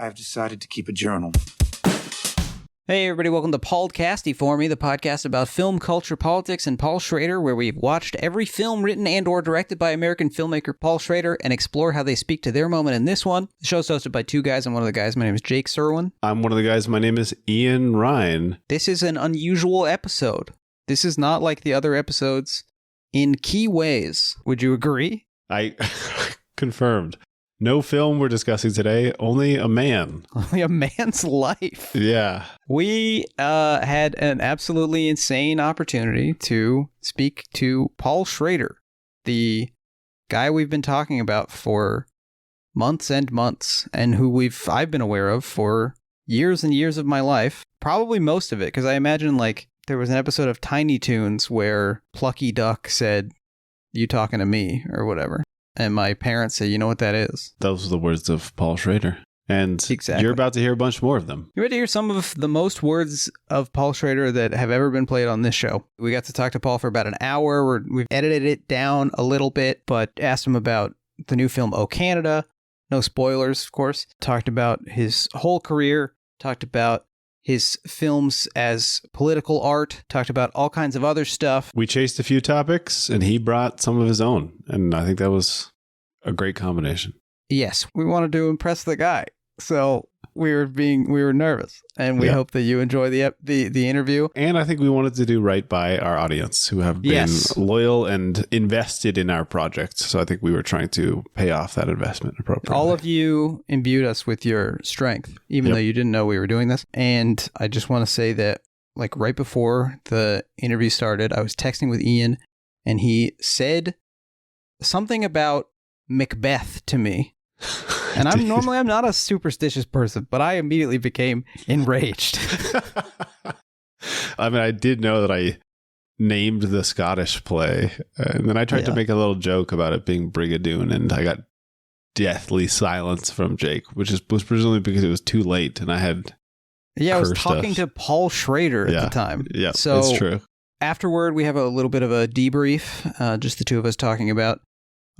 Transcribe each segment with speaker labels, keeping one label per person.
Speaker 1: I've decided to keep a journal.
Speaker 2: Hey everybody, welcome to Pod Casty For Me, the podcast about film, culture, politics, and Paul Schrader, where we've watched every film written and or directed by American filmmaker Paul Schrader and explore how they speak to their moment in this one. The show's hosted by two guys. I'm one of the guys. My name is Jake Serwin.
Speaker 3: I'm one of the guys. My name is Ian Ryan.
Speaker 2: This is an unusual episode. This is not like the other episodes in key ways. Would you agree?
Speaker 3: I confirmed. No film we're discussing today, only a man.
Speaker 2: Only a man's life.
Speaker 3: Yeah.
Speaker 2: We had an absolutely insane opportunity to speak to Paul Schrader, the guy we've been talking about for months and months, and who I've been aware of for years and years of my life. Probably most of it, because I imagine like there was an episode of Tiny Toons where Plucky Duck said, "You talking to me?" or whatever. And my parents say, "You know what that is?"
Speaker 3: Those are the words of Paul Schrader. And
Speaker 2: exactly.
Speaker 3: You're about to hear a bunch more of them.
Speaker 2: You're ready to hear some of the most words of Paul Schrader that have ever been played on this show. We got to talk to Paul for about an hour. We've edited it down a little bit, but asked him about the new film, Oh Canada. No spoilers, of course. Talked about his whole career. Talked about his films as political art, talked about all kinds of other stuff.
Speaker 3: We chased a few topics, and he brought some of his own, and I think that was a great combination.
Speaker 2: Yes, we wanted to impress the guy, so we were nervous, and we hope that you enjoy the interview.
Speaker 3: And I think we wanted to do right by our audience, who have been loyal and invested in our project. So I think we were trying to pay off that investment appropriately.
Speaker 2: All of you imbued us with your strength, even though you didn't know we were doing this. And I just want to say that, like right before the interview started, I was texting with Ian, and he said something about Macbeth to me. And I'm not a superstitious person, but I immediately became enraged.
Speaker 3: I mean, I did know that I named the Scottish play, and then I tried to make a little joke about it being Brigadoon, and I got deathly silence from Jake, which was presumably because it was too late, and I had
Speaker 2: I was talking to Paul Schrader at the time.
Speaker 3: Yeah,
Speaker 2: so
Speaker 3: it's true.
Speaker 2: Afterward, we have a little bit of a debrief, just the two of us talking about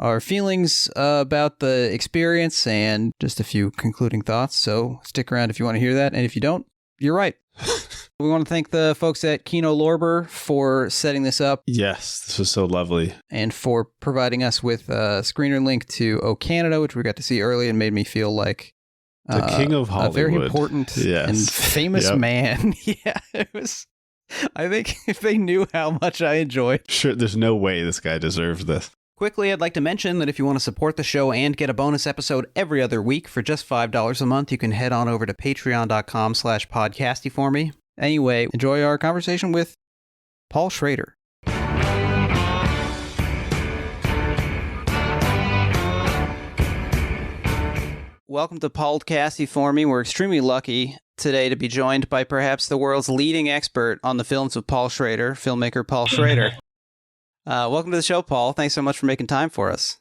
Speaker 2: our feelings about the experience and just a few concluding thoughts. So stick around if you want to hear that. And if you don't, you're right. We want to thank the folks at Kino Lorber for setting this up.
Speaker 3: Yes, this was so lovely.
Speaker 2: And for providing us with a screener link to Oh Canada, which we got to see early and made me feel like
Speaker 3: the king of Hollywood.
Speaker 2: A very important and famous man. Yeah, it was. I think if they knew how much I enjoyed.
Speaker 3: Sure, there's no way this guy deserved this.
Speaker 2: Quickly, I'd like to mention that if you want to support the show and get a bonus episode every other week for just $5 a month, you can head on over to patreon.com/podcastyforme. Anyway, enjoy our conversation with Paul Schrader. Welcome to Pod Casty For Me. We're extremely lucky today to be joined by perhaps the world's leading expert on the films of Paul Schrader, filmmaker Paul Schrader. Welcome to the show, Paul. Thanks so much for making time for us.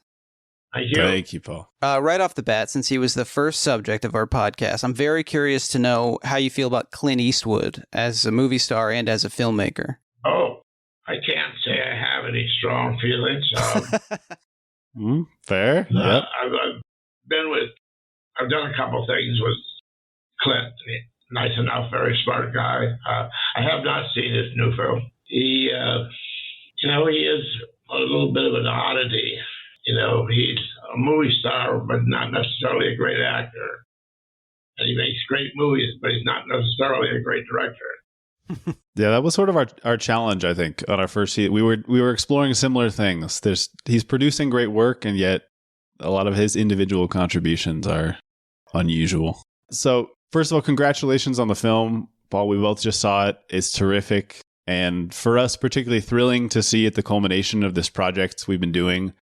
Speaker 3: Thank you, Paul.
Speaker 2: Right off the bat, since he was the first subject of our podcast, I'm very curious to know how you feel about Clint Eastwood as a movie star and as a filmmaker.
Speaker 4: Oh, I can't say I have any strong feelings.
Speaker 3: Fair.
Speaker 4: I've done a couple things with Clint. Nice enough, very smart guy. I have not seen his new film. He is a little bit of an oddity. He's a movie star, but not necessarily a great actor. And he makes great movies, but he's not necessarily a great director.
Speaker 3: Yeah, that was sort of our challenge, I think, on our first season. We were exploring similar things. He's producing great work, and yet a lot of his individual contributions are unusual. So, first of all, congratulations on the film. Paul, we both just saw it. It's terrific. And for us, particularly thrilling to see at the culmination of this project we've been doing,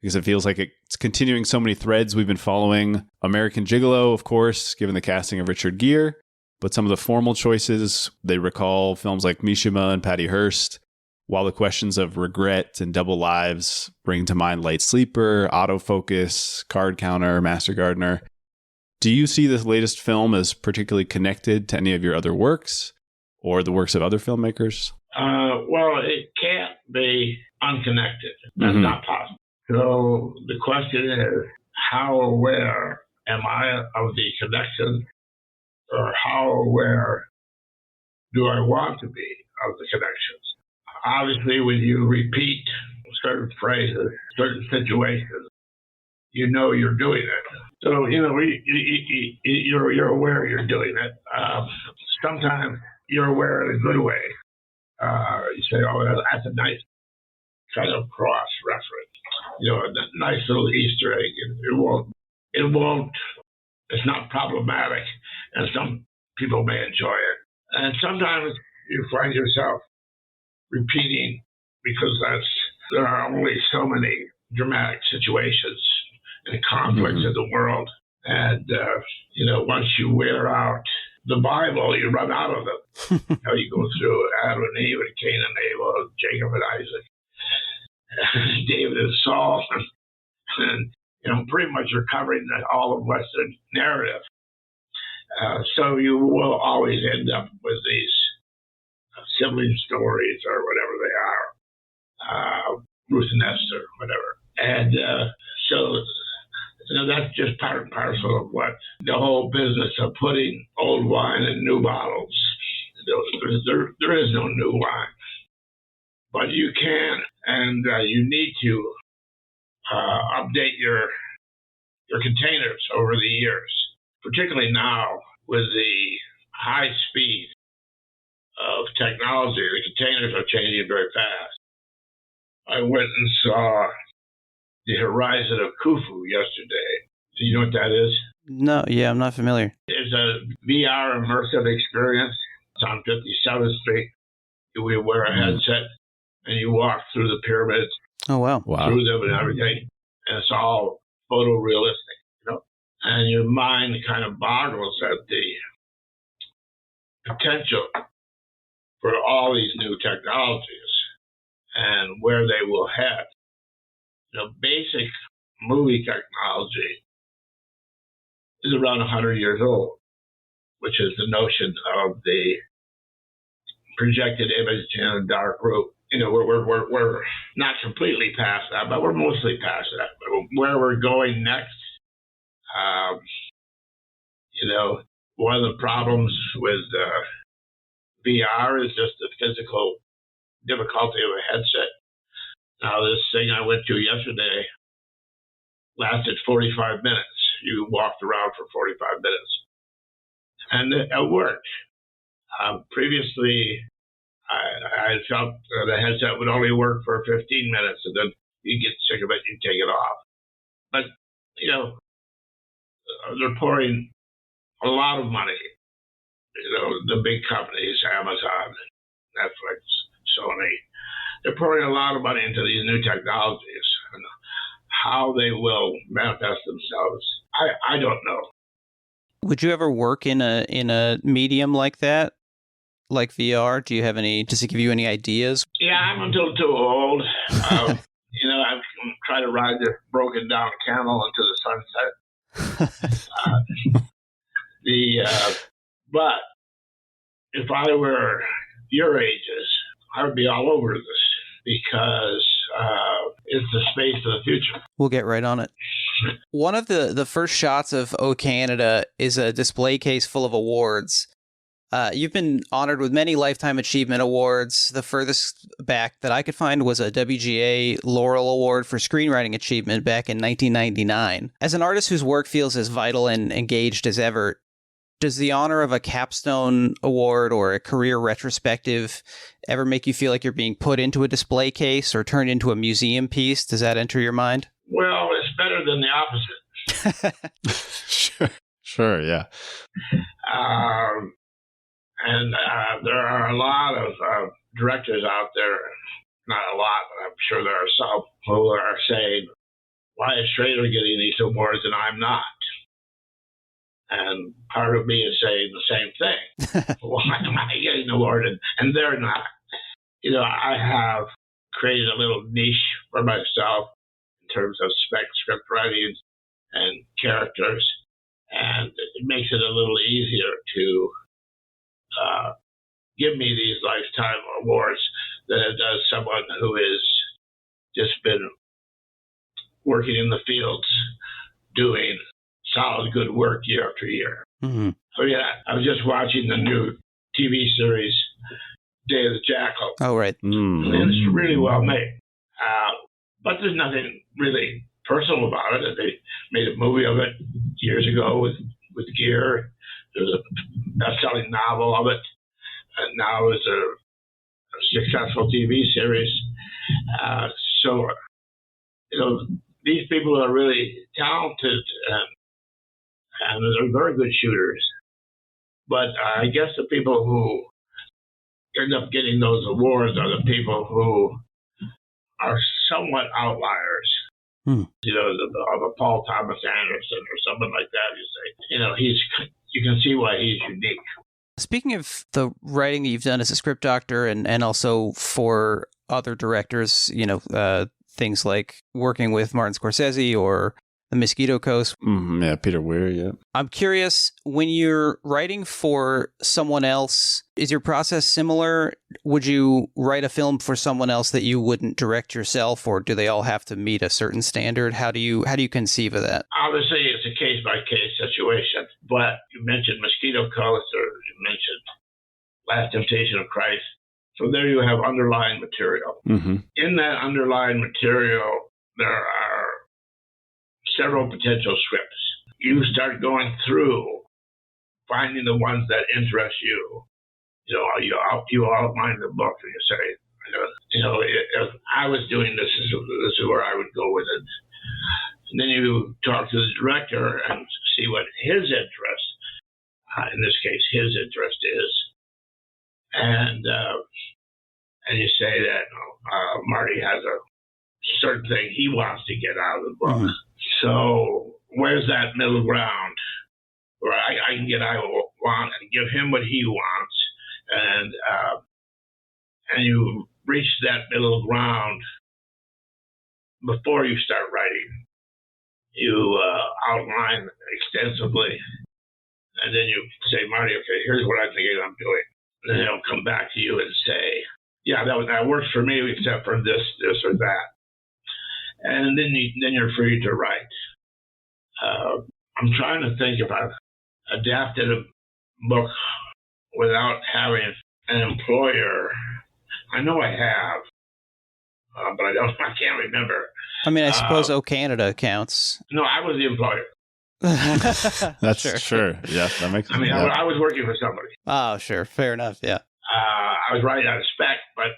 Speaker 3: because it feels like it's continuing so many threads we've been following. American Gigolo, of course, given the casting of Richard Gere, but some of the formal choices, they recall films like Mishima and Patty Hearst, while the questions of regret and double lives bring to mind Light Sleeper, Autofocus, Card Counter, Master Gardener. Do you see this latest film as particularly connected to any of your other works or the works of other filmmakers?
Speaker 4: Well, it can't be unconnected. That's not possible. So the question is, how or where am I of the connection, or how aware do I want to be of the connections? Obviously, when you repeat certain phrases, certain situations, you know you're doing it. So, you're aware you're doing it. Sometimes you're aware in a good way. You say, oh, that's a nice kind of cross-reference. A nice little Easter egg. It's not problematic, and some people may enjoy it. And sometimes you find yourself repeating because there are only so many dramatic situations and conflicts in the world. And, once you wear out the Bible, you run out of them. You go through Adam and Eve and Cain and Abel, Jacob and Isaac, David and Saul, and pretty much you're covering all of Western narrative. So you will always end up with these sibling stories or whatever they are, Ruth and Esther, whatever. And so that's just part and parcel of what the whole business of putting old wine in new bottles. There is no new wine, but you can, and you need to update your containers over the years, particularly now with the high speed of technology. The containers are changing very fast. I went and saw The Horizon of Khufu yesterday. Do you know what that is?
Speaker 2: No, yeah, I'm not familiar.
Speaker 4: It's a VR immersive experience. It's on 57th Street. You wear a headset and you walk through the pyramids.
Speaker 2: Oh, wow.
Speaker 4: Through them and everything. And it's all photorealistic, And your mind kind of boggles at the potential for all these new technologies and where they will head. Basic movie technology is around 100 years old, which is the notion of the projected image in a dark room. We're not completely past that, but we're mostly past that. Where we're going next, one of the problems with VR is just the physical difficulty of a headset. Now, this thing I went to yesterday lasted 45 minutes. You walked around for 45 minutes. And it worked. Previously, I felt the headset would only work for 15 minutes, and then you get sick of it, you take it off. But, they're pouring a lot of money. The big companies, Amazon, Netflix, Sony, they're pouring a lot of money into these new technologies, and how they will manifest themselves, I don't know.
Speaker 2: Would you ever work in a medium like that, like VR? Does it give you any ideas?
Speaker 4: Yeah, I'm a little too old. I've tried to ride the broken down camel into the sunset. But if I were your ages, I would be all over this because it's the space of the future.
Speaker 2: We'll get right on it. One of the first shots of O Canada is a display case full of awards. You've been honored with many Lifetime Achievement Awards. The furthest back that I could find was a WGA Laurel Award for Screenwriting Achievement back in 1999. As an artist whose work feels as vital and engaged as ever, does the honor of a capstone award or a career retrospective ever make you feel like you're being put into a display case or turned into a museum piece? Does that enter your mind?
Speaker 4: Well, it's better than the opposite.
Speaker 3: Sure, yeah.
Speaker 4: And there are a lot of directors out there, not a lot, but I'm sure there are some who are saying, why is Schrader getting these awards and I'm not? And part of me is saying the same thing. Why am I getting an award and they're not? I have created a little niche for myself in terms of script writing and characters, and it makes it a little easier to give me these lifetime awards than it does someone who has just been working in the fields doing solid solid good work year after year.
Speaker 2: Mm-hmm.
Speaker 4: So yeah, I was just watching the new TV series, Day of the Jackal.
Speaker 2: Oh, right.
Speaker 3: Mm.
Speaker 4: And it's really well made. But there's nothing really personal about it. They made a movie of it years ago with Gear. There's a best-selling novel of it. And now it's a successful TV series. So, these people are really talented and they're very good shooters. But I guess the people who end up getting those awards are the people who are somewhat outliers. Of a Paul Thomas Anderson or someone like that. You say, you can see why he's unique.
Speaker 2: Speaking of the writing that you've done as a script doctor and also for other directors, things like working with Martin Scorsese or The Mosquito Coast.
Speaker 3: Yeah, Peter Weir, yeah.
Speaker 2: I'm curious, when you're writing for someone else, is your process similar? Would you write a film for someone else that you wouldn't direct yourself, or do they all have to meet a certain standard? How do you conceive of that?
Speaker 4: Obviously, it's a case-by-case situation, but you mentioned Mosquito Coast or you mentioned Last Temptation of Christ. So there you have underlying material.
Speaker 3: Mm-hmm.
Speaker 4: In that underlying material, there are several potential scripts. You start going through, finding the ones that interest you. You outline the book and you say, if I was doing this is where I would go with it. And then you talk to the director and see what his interest, in this case, his interest is. And you say that Marty has a certain thing he wants to get out of the book. Mm-hmm. So where's that middle ground where I can get I want and give him what he wants, and you reach that middle ground before you start writing. You outline extensively, and then you say, Marty, okay, here's what I think I'm doing. And then he'll come back to you and say, yeah, that works for me, except for this or that. And then you're free to write. I'm trying to think if I've adapted a book without having an employer. I know I have, but I can't remember.
Speaker 2: I mean, I suppose O Canada counts.
Speaker 4: No, I was the employer.
Speaker 3: That's sure. Yeah, that makes sense.
Speaker 4: I was working for somebody.
Speaker 2: Oh, sure. Fair enough. Yeah.
Speaker 4: I was writing on a spec, but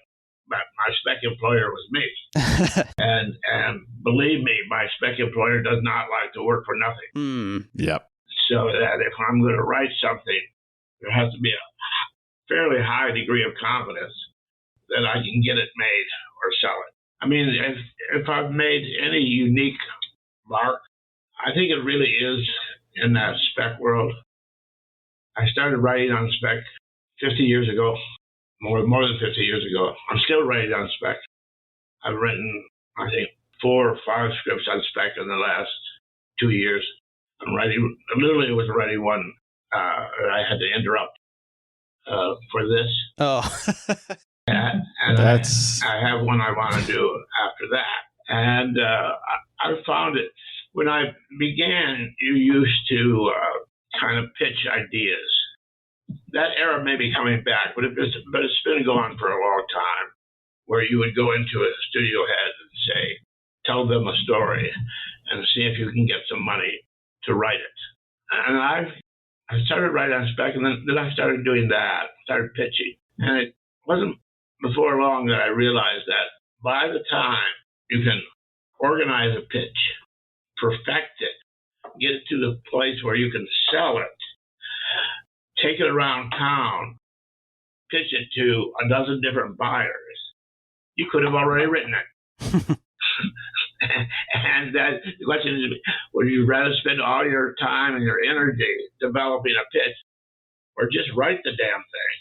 Speaker 4: my spec employer was me. and believe me, my spec employer does not like to work for nothing.
Speaker 3: Yep.
Speaker 4: So that if I'm going to write something, there has to be a fairly high degree of confidence that I can get it made or sell it. I mean, if I've made any unique mark, I think it really is in that spec world. I started writing on spec 50 years ago, more than 50 years ago. I'm still writing on spec. I've written, I think, 4 or 5 scripts on spec in the last 2 years. I literally was writing one I had to interrupt for this.
Speaker 2: Oh.
Speaker 4: and I have one I want to do after that. And I found it, when I began, you used to kind of pitch ideas. That era may be coming back, but it's been going on for a long time, where you would go into a studio head and say, tell them a story and see if you can get some money to write it. And I started writing on spec, and then I started doing that, started pitching. And it wasn't before long that I realized that by the time you can organize a pitch, perfect it, get it to the place where you can sell it, take it around town, pitch it to a dozen different buyers, you could have already written it. And that the question is, would you rather spend all your time and your energy developing a pitch, or just write the damn thing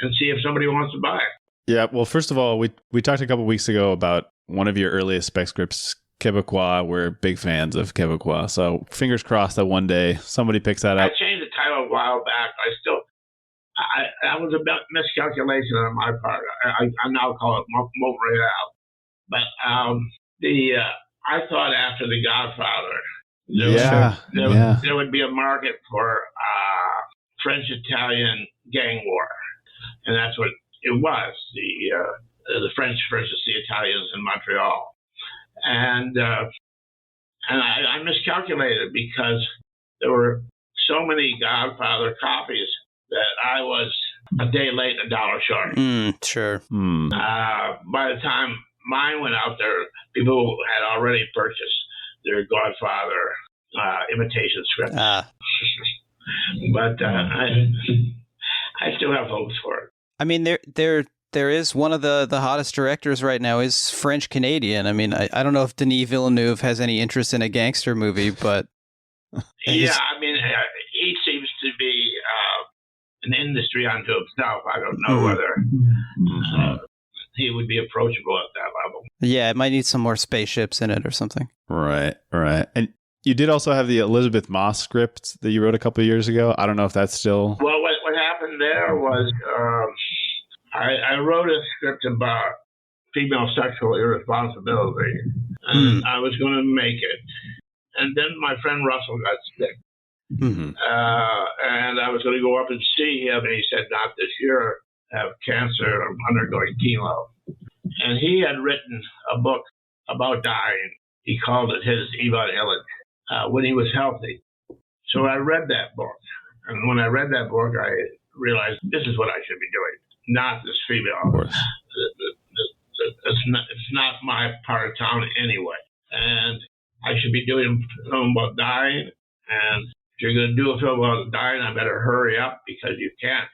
Speaker 4: and see if somebody wants to buy it?
Speaker 3: Yeah, well, first of all, we talked a couple weeks ago about one of your earliest spec scripts, Quebecois. We're big fans of Quebecois, so fingers crossed that one day somebody picks that up.
Speaker 4: I changed the title a while back. That was a miscalculation on my part. I now call it Montreal. But I thought after The Godfather There would be a market for French-Italian gang war, and that's what it was. The French versus the Italians in Montreal, and I miscalculated because there were so many Godfather copies that I was a day late, $1 short.
Speaker 2: Sure.
Speaker 4: By the time mine went out there, people had already purchased their Godfather imitation scripts. But I still have hopes for it.
Speaker 2: I mean, there is one of the hottest directors right now is French Canadian. I mean, I don't know if Denis Villeneuve has any interest in a gangster movie, but
Speaker 4: yeah, I mean, he seems to be an industry unto himself. I don't know whether he would be approachable at that level.
Speaker 2: Yeah, it might need some more spaceships in it or something.
Speaker 3: Right. And you did also have the Elizabeth Moss script that you wrote a couple of years ago. I don't know if that's still...
Speaker 4: Well, what happened there was I wrote a script about female sexual irresponsibility, and I was going to make it. And then my friend Russell got sick. And I was going to go up and see him, and he said, not this year, I have cancer, I'm undergoing chemo. And he had written a book about dying. He called it his Evangelion, when he was healthy. So I read that book. And when I read that book, I realized this is what I should be doing, not this female.
Speaker 3: Of course.
Speaker 4: It's not my part of town anyway. And I should be doing a film about dying. And if you're going to do a film about dying, I better hurry up, because you can't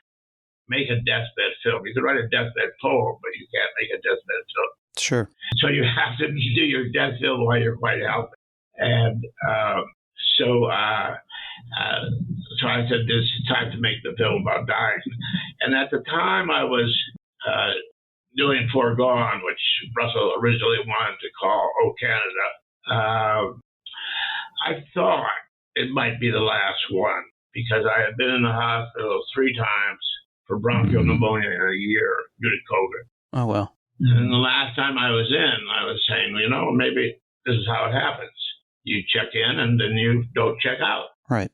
Speaker 4: make a deathbed film. You can write a deathbed poem, but you can't make a deathbed film.
Speaker 2: Sure.
Speaker 4: So you have to do your death film while you're quite healthy. And so I said, this is time to make the film about dying. And at the time I was doing Foregone, which Russell originally wanted to call Oh Canada. I thought it might be the last one, because I had been in the hospital 3 times for bronchial pneumonia in a year due to COVID.
Speaker 2: Oh, well.
Speaker 4: And the last time I was in, I was saying, maybe this is how it happens. You check in and then you don't check out.
Speaker 2: Right.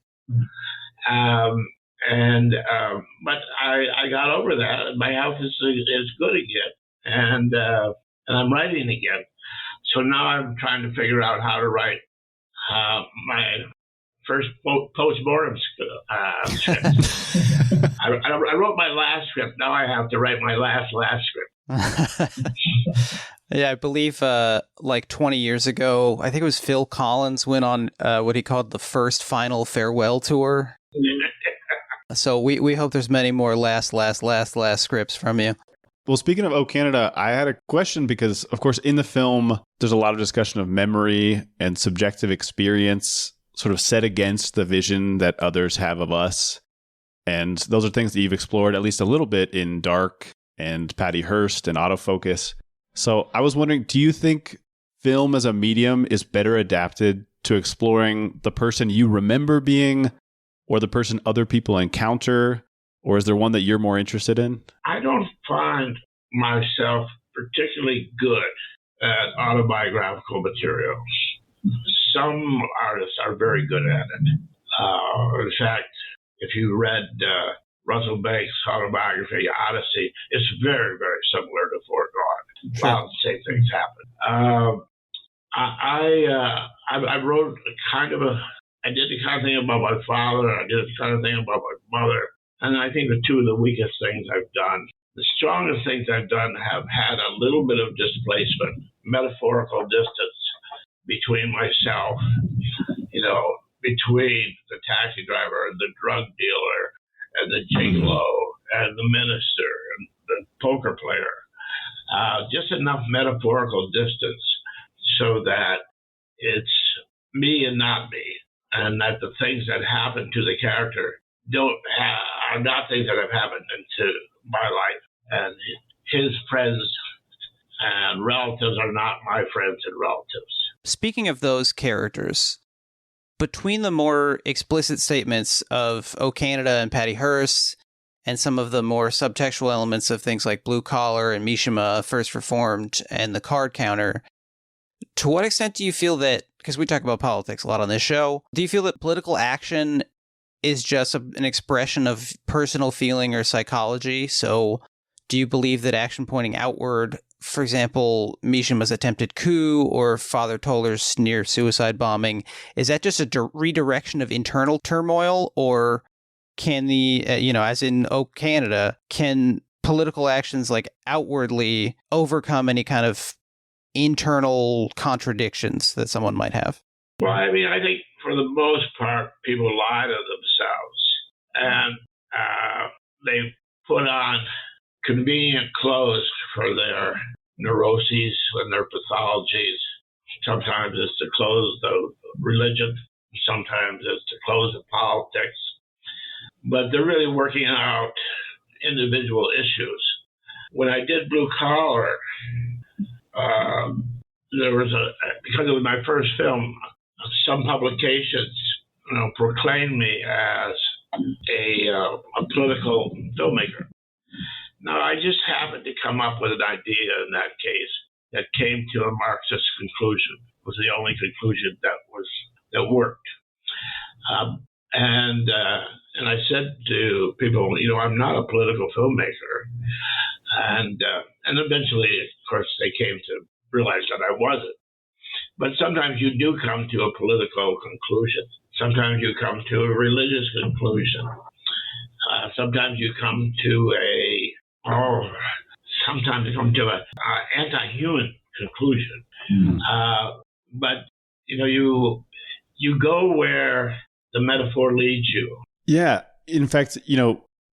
Speaker 4: But I got over that. My health is good again. And I'm writing again. So now I'm trying to figure out how to write my first post-mortem script. I wrote my last script. Now I have to write my last script.
Speaker 2: Yeah, I believe like 20 years ago, I think it was Phil Collins went on what he called the first final farewell tour. So we hope there's many more last scripts from you.
Speaker 3: Well, speaking of Oh Canada, I had a question because, of course, in the film, there's a lot of discussion of memory and subjective experience sort of set against the vision that others have of us. And those are things that you've explored at least a little bit in Dark and Patty Hearst and Autofocus. So I was wondering, do you think film as a medium is better adapted to exploring the person you remember being or the person other people encounter? Or is there one that you're more interested in?
Speaker 4: I don't find myself particularly good at autobiographical material. Some artists are very good at it. In fact, if you read Russell Banks' autobiography, Odyssey, it's very, very similar to Foregone.
Speaker 2: Sure.
Speaker 4: A lot of the same things happen. I wrote I did the kind of thing about my father, I did the kind of thing about my mother, and I think the 2 of the weakest things I've done. The strongest things I've done have had a little bit of displacement, metaphorical distance between myself, between the taxi driver and the drug dealer and the gigolo and the minister and the poker player. Just enough metaphorical distance so that it's me and not me, and that the things that happen to the character are not things that have happened into my life, and his friends and relatives are not my friends and relatives.
Speaker 2: Speaking of those characters, between the more explicit statements of Oh Canada and Patty Hearst, and some of the more subtextual elements of things like Blue Collar and Mishima, First Reformed, and The Card Counter, To what extent do you feel that, because we talk about politics a lot on this show, do you feel that political action is just an expression of personal feeling or psychology? So do you believe that action pointing outward, for example, Mishima's attempted coup or Father Toller's near suicide bombing, is that just a redirection of internal turmoil, or can as in Canada, can political actions like outwardly overcome any kind of internal contradictions that someone might have?
Speaker 4: Well, I mean, I think for the most part, people lie to themselves, and they put on convenient clothes for their neuroses and their pathologies. Sometimes it's the clothes of religion, sometimes it's the clothes of politics, but they're really working out individual issues. When I did Blue Collar, there was because it was my first film, some publications proclaimed me as a political filmmaker. Now, I just happened to come up with an idea in that case that came to a Marxist conclusion. It was the only conclusion that worked. And I said to people, I'm not a political filmmaker. And eventually, of course, they came to realize that I wasn't. But sometimes you do come to a political conclusion. Sometimes you come to a religious conclusion. Sometimes you come to sometimes you come to an anti-human conclusion. But you go where the metaphor leads you.
Speaker 3: Yeah. In fact,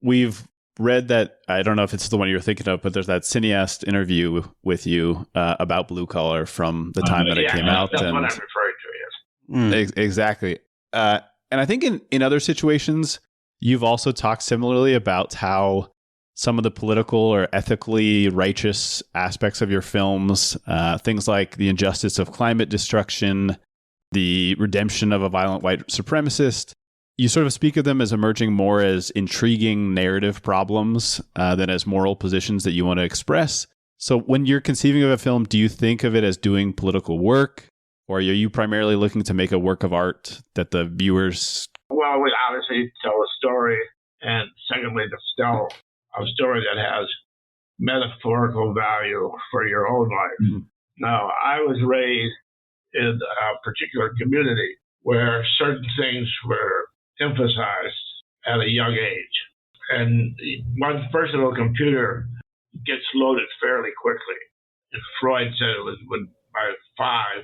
Speaker 3: we've read that, I don't know if it's the one you're thinking of, but there's that cineast interview with you about Blue Collar from the time that it came out.
Speaker 4: That's what I'm referring to, yes.
Speaker 3: Exactly. And I think in other situations, you've also talked similarly about how some of the political or ethically righteous aspects of your films, things like the injustice of climate destruction, the redemption of a violent white supremacist, you sort of speak of them as emerging more as intriguing narrative problems than as moral positions that you want to express. So when you're conceiving of a film, do you think of it as doing political work, or are you primarily looking to make a work of art that the viewers...
Speaker 4: Well, we obviously tell a story, and secondly, to tell a story that has metaphorical value for your own life. Mm-hmm. Now, I was raised in a particular community where certain things were emphasized at a young age. And one personal computer gets loaded fairly quickly. And Freud said it was by five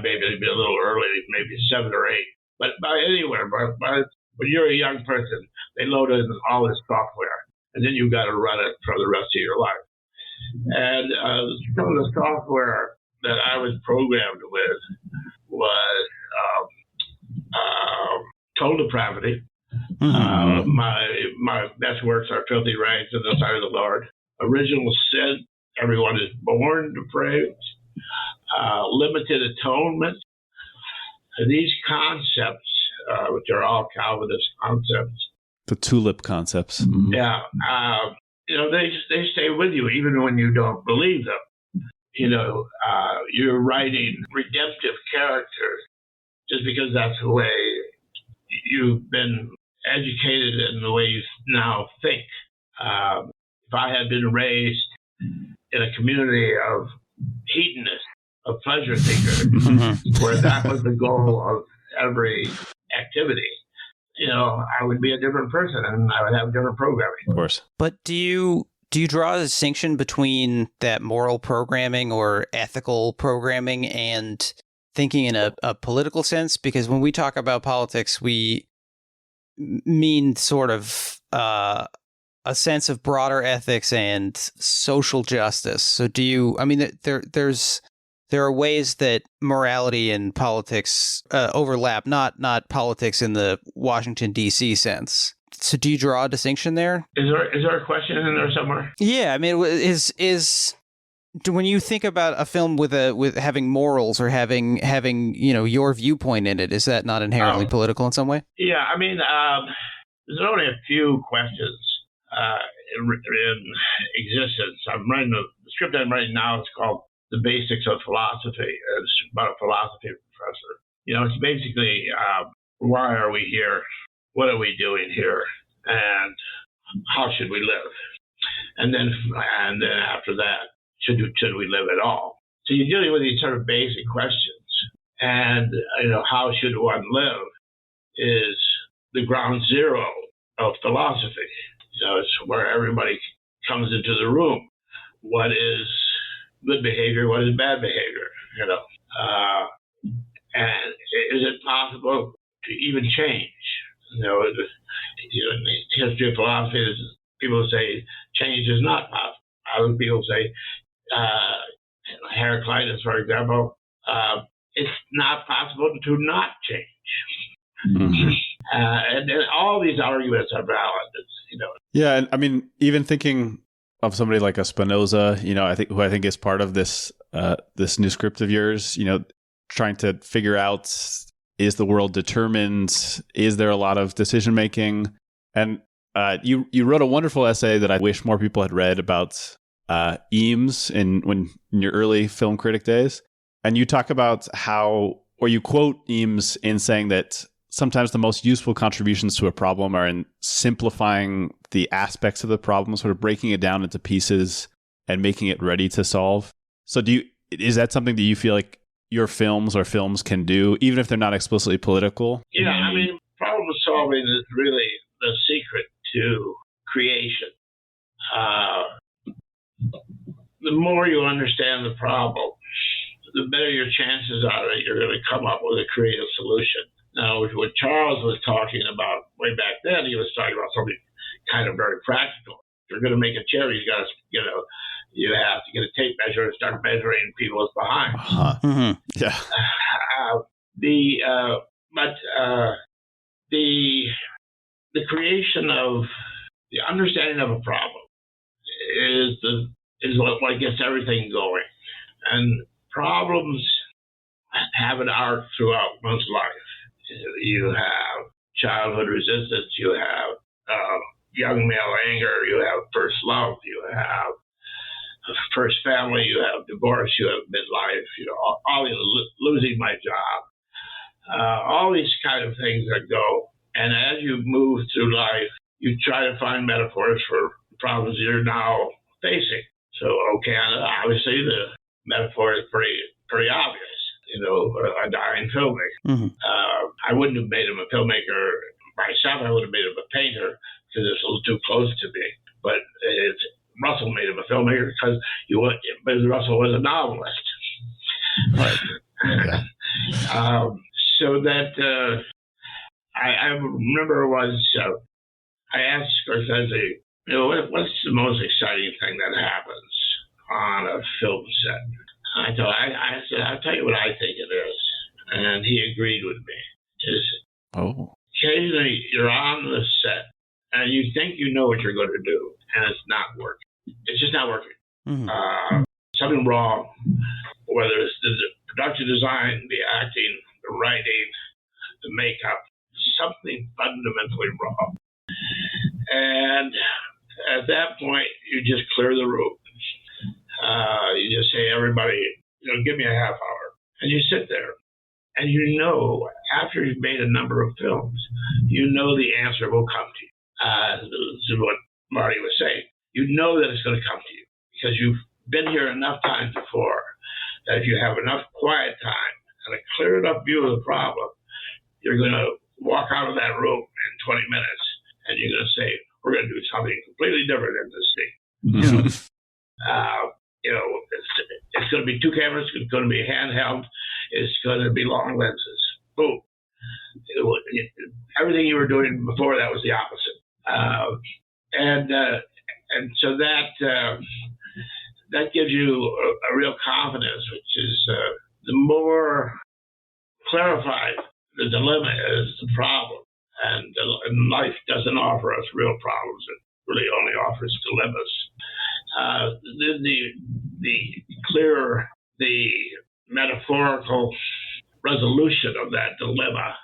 Speaker 4: maybe it'd be a little early, maybe 7 or 8. But by anywhere, when you're a young person, they load in all this software, and then you've got to run it for the rest of your life. And some of the software that I was programmed with was Total Depravity. Mm-hmm. My best works are Filthy Rags and The Sight of the Lord. Original Sin, Everyone is Born Depraved. Limited Atonement. These concepts, which are all Calvinist concepts.
Speaker 3: The tulip concepts. Mm-hmm.
Speaker 4: Yeah. They stay with you even when you don't believe them. You're writing redemptive characters just because that's the way you've been educated and the way you now think. If I had been raised in a community of hedonists, of pleasure seekers, where that was the goal of every activity, I would be a different person and I would have different programming.
Speaker 3: Of course.
Speaker 2: But do you draw a distinction between that moral programming or ethical programming and thinking in a political sense? Because when we talk about politics, we mean sort of a sense of broader ethics and social justice. So there are ways that morality and politics overlap, not politics in the Washington, D.C. sense. So do you draw a distinction there?
Speaker 4: Is there a question in there somewhere?
Speaker 2: Yeah, I mean, is when you think about a film with having morals or having your viewpoint in it, is that not inherently political in some way?
Speaker 4: Yeah, I mean, there's only a few questions in existence. The script I'm writing now is called the basics of philosophy. It's about a philosophy professor. It's basically why are we here? What are we doing here? And how should we live? And then after that, should we live at all? So you're dealing with these sort of basic questions. And how should one live is the ground zero of philosophy. It's where everybody comes into the room. What is good behavior? What is bad behavior? And is it possible to even change? In the history of philosophy, people say change is not possible. Other people say, Heraclitus, for example, it's not possible to not change.
Speaker 3: Mm-hmm.
Speaker 4: And all these arguments are valid.
Speaker 3: Yeah, and I mean, even thinking of somebody like a Spinoza, who I think is part of this this new script of yours, trying to figure out, is the world determined? Is there a lot of decision making? And you wrote a wonderful essay that I wish more people had read about Eames in your early film critic days. And you talk about you quote Eames in saying that sometimes the most useful contributions to a problem are in simplifying the aspects of the problem, sort of breaking it down into pieces and making it ready to solve. So is that something that you feel like your films can do, even if they're not explicitly political?
Speaker 4: Yeah, I mean, problem solving is really the secret to creation. The more you understand the problem, the better your chances are that you're going to come up with a creative solution. Now, what Charles was talking about way back then, he was talking about something kind of very practical. If you're going to make a chair, you have to get a tape measure and start measuring people's behind.
Speaker 3: Uh-huh. Mm-hmm. Yeah.
Speaker 4: The creation of the understanding of a problem is what gets everything going, and problems have an arc throughout one's life. You have childhood resistance, you have young male anger, you have first love, you have first family, you have divorce, you have midlife, all losing my job, all these kind of things that go. And as you move through life, you try to find metaphors for problems you're now facing. So, obviously the metaphor is pretty obvious. A dying filmmaker. Mm-hmm. I wouldn't have made him a filmmaker myself. I would have made him a painter because it's a little too close to me. But Russell made him a filmmaker because Russell was a novelist.
Speaker 3: Right. Yeah.
Speaker 4: So that I remember I asked Scorsese, what's the most exciting thing that happens on a film set? I said, I'll tell you what I think it is. And he agreed with me. Occasionally you're on the set and you think you know what you're going to do, and it's not working. It's just not working. Mm-hmm. Something wrong, whether it's the production design, the acting, the writing, the makeup, something fundamentally wrong. And at that point, you just clear the room. You just say, everybody, give me a half hour. And you sit there. And after you've made a number of films, the answer will come to you. This is what Marty was saying. You know that it's going to come to you because you've been here enough times before that if you have enough quiet time and a clear enough view of the problem, you're going to walk out of that room in 20 minutes and you're going to say, we're going to do something completely different in this scene. It's going to be 2 cameras, it's going to be handheld, it's going to be long lenses. Boom. Everything you were doing before that was the opposite. And so that gives you a real confidence, which is the more clarified the dilemma is, the problem. And life doesn't offer us real problems. It really only offers dilemmas. The clearer the metaphorical resolution of that dilemma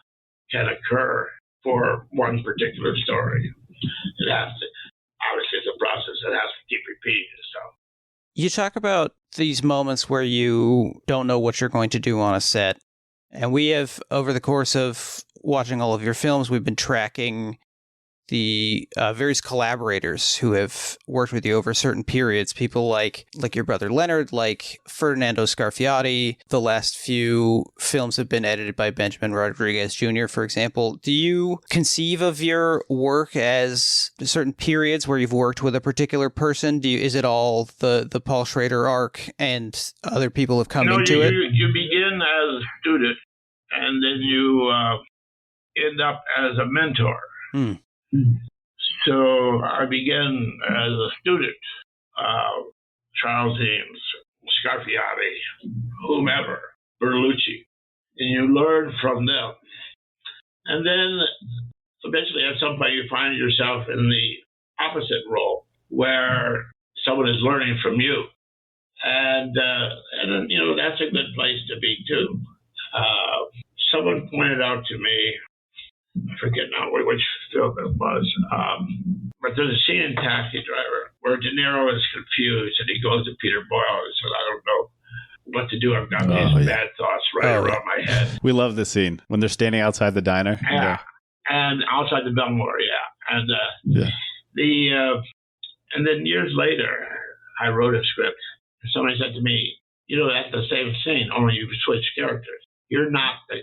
Speaker 4: can occur for one particular story. It has to, obviously, it's a process that has to keep repeating itself.
Speaker 2: You talk about these moments where you don't know what you're going to do on a set. And we have, over the course of watching all of your films, we've been tracking the various collaborators who have worked with you over certain periods. People like your brother Leonard, like Ferdinando Scarfiotti. The last few films have been edited by Benjamin Rodriguez Jr., for example. Do you conceive of your work as certain periods where you've worked with a particular person? Is it all the Paul Schrader arc and other people have come into it?
Speaker 4: You begin as a student, and then you end up as a mentor. So I began as a student, Charles Eames, Scarfiotti, whomever, Berlucci, and you learn from them. And then eventually at some point you find yourself in the opposite role where someone is learning from you. And that's a good place to be too. Someone pointed out to me, I forget now which film it was, but there's a scene in Taxi Driver where De Niro is confused and he goes to Peter Boyle and says, I don't know what to do. I've got these bad thoughts around my head.
Speaker 3: We love this scene when they're standing outside the diner.
Speaker 4: Yeah. And outside the Belmore, yeah. And and then years later, I wrote a script. Somebody said to me, that's the same scene, only you've switched characters. You're not the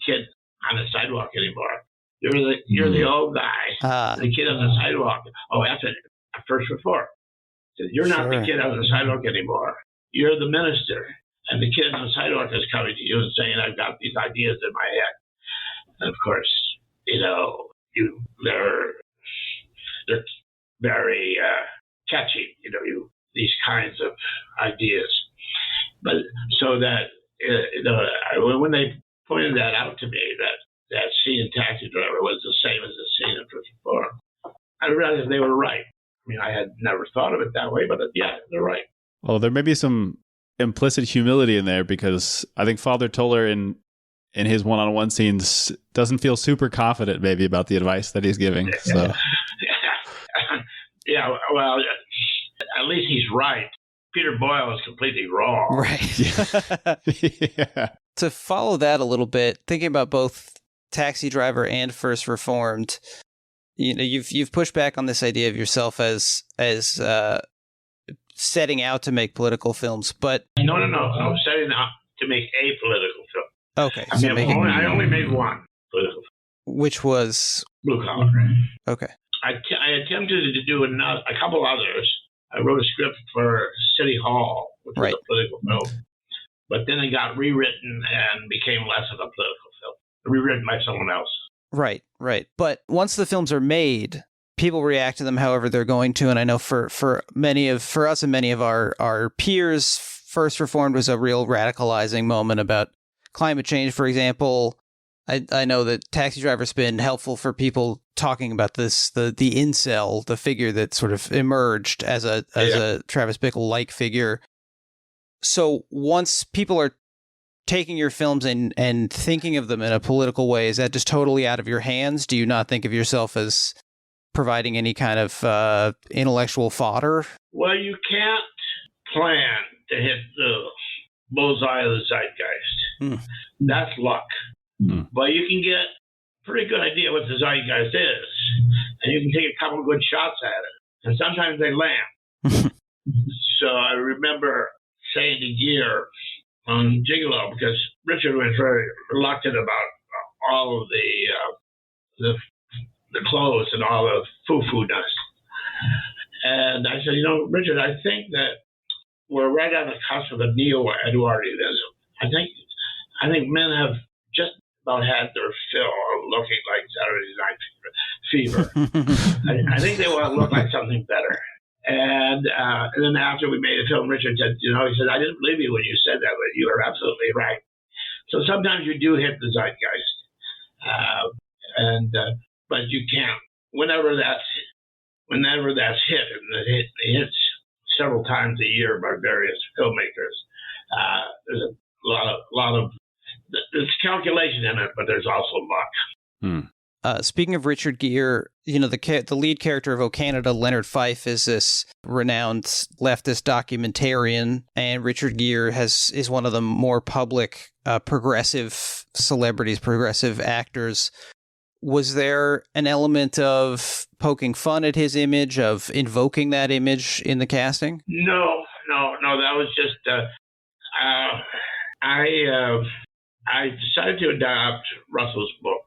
Speaker 4: kid on the sidewalk anymore. You're the old guy, the kid on the sidewalk. Oh, that's it. First Reform. So you're not the kid on the sidewalk anymore. You're the minister, and the kid on the sidewalk is coming to you and saying, "I've got these ideas in my head." And of course, they're very catchy. These kinds of ideas. But so that when they pointed that out to me, that scene in Taxi Driver was the same as the scene in First Reform, I realized they were right. I mean, I had never thought of it that way, but yeah, they're right.
Speaker 3: Well, there may be some implicit humility in there because I think Father Toller in his one-on-one scenes doesn't feel super confident maybe about the advice that he's giving. So.
Speaker 4: Yeah, well, at least he's right. Peter Boyle is completely wrong.
Speaker 2: Right.
Speaker 3: Yeah.
Speaker 2: To follow that a little bit, thinking about both Taxi Driver and First Reformed, you've pushed back on this idea of yourself as setting out to make political films, but
Speaker 4: no, setting out to make a political film.
Speaker 2: Okay,
Speaker 4: I only made one political film.
Speaker 2: Which was
Speaker 4: Blue Collar.
Speaker 2: Okay.
Speaker 4: I attempted to do a couple others. I wrote a script for City Hall, which was a political film. But then it got rewritten and became less of a political film. Rewritten by someone else.
Speaker 2: Right. But once the films are made, people react to them however they're going to. And I know for us and many of our peers, First Reformed was a real radicalizing moment about climate change, for example. I know that Taxi Driver's been helpful for people talking about this, the incel, the figure that sort of emerged as a Travis Bickle-like figure. So once people are taking your films and thinking of them in a political way, is that just totally out of your hands? Do you not think of yourself as providing any kind of intellectual fodder?
Speaker 4: Well, you can't plan to hit the bullseye of the zeitgeist. That's luck. But you can get a pretty good idea what the zeitgeist is, and you can take a couple of good shots at it, and sometimes they land. So I remember saying to Gear on Gigolo, because Richard was very reluctant about all of the clothes and all the foo-foo dust. And I said, Richard, I think that we're right on the cusp of a neo-Edwardianism. I think men have just about had their fill of looking like Saturday Night Fever. I think they want to look like something better. And then after we made the film, Richard said, he said, I didn't believe you when you said that, but you were absolutely right. So sometimes you do hit the zeitgeist. But you can't. Whenever that's hit, and it hits several times a year by various filmmakers, there's a lot of there's calculation in it, but there's also luck.
Speaker 2: Speaking of Richard Gere, the lead character of O Canada, Leonard Fife, is this renowned leftist documentarian, and Richard Gere is one of the more public progressive celebrities, progressive actors. Was there an element of poking fun at his image, of invoking that image in the casting?
Speaker 4: No. That was just I decided to adopt Russell's book,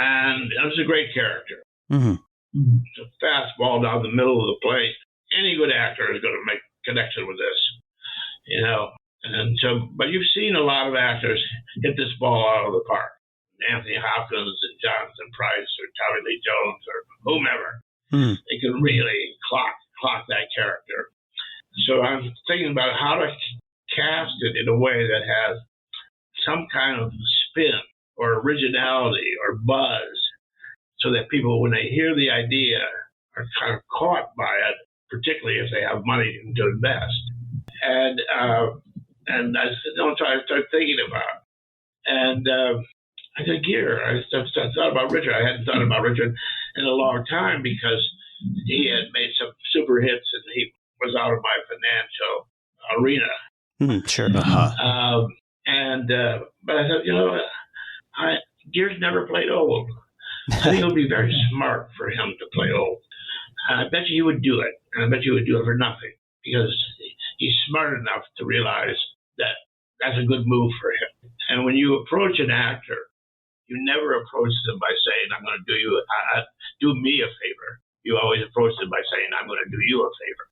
Speaker 4: and it was a great character.
Speaker 2: Mm-hmm.
Speaker 4: It's a fastball down the middle of the plate. Any good actor is going to make connection with this, And so, but you've seen a lot of actors hit this ball out of the park. Anthony Hopkins and Jonathan Pryce or Tommy Lee Jones or whomever.
Speaker 2: Mm.
Speaker 4: They can really clock that character. So I'm thinking about how to cast it in a way that has some kind of spin or originality or buzz, so that people, when they hear the idea, are kind of caught by it, particularly if they have money to invest. And that's what I started thinking about. And I said, Gere, I thought about Richard. I hadn't thought about Richard in a long time because he had made some super hits and he was out of my financial arena.
Speaker 2: Sure.
Speaker 4: But I thought, Gere's never played old. I think it would be very smart for him to play old. And I bet you he would do it. And I bet you would do it for nothing because he's smart enough to realize that that's a good move for him. And when you approach an actor, you never approach them by saying, I'm going to do me a favor. You always approach them by saying, I'm going to do you a favor.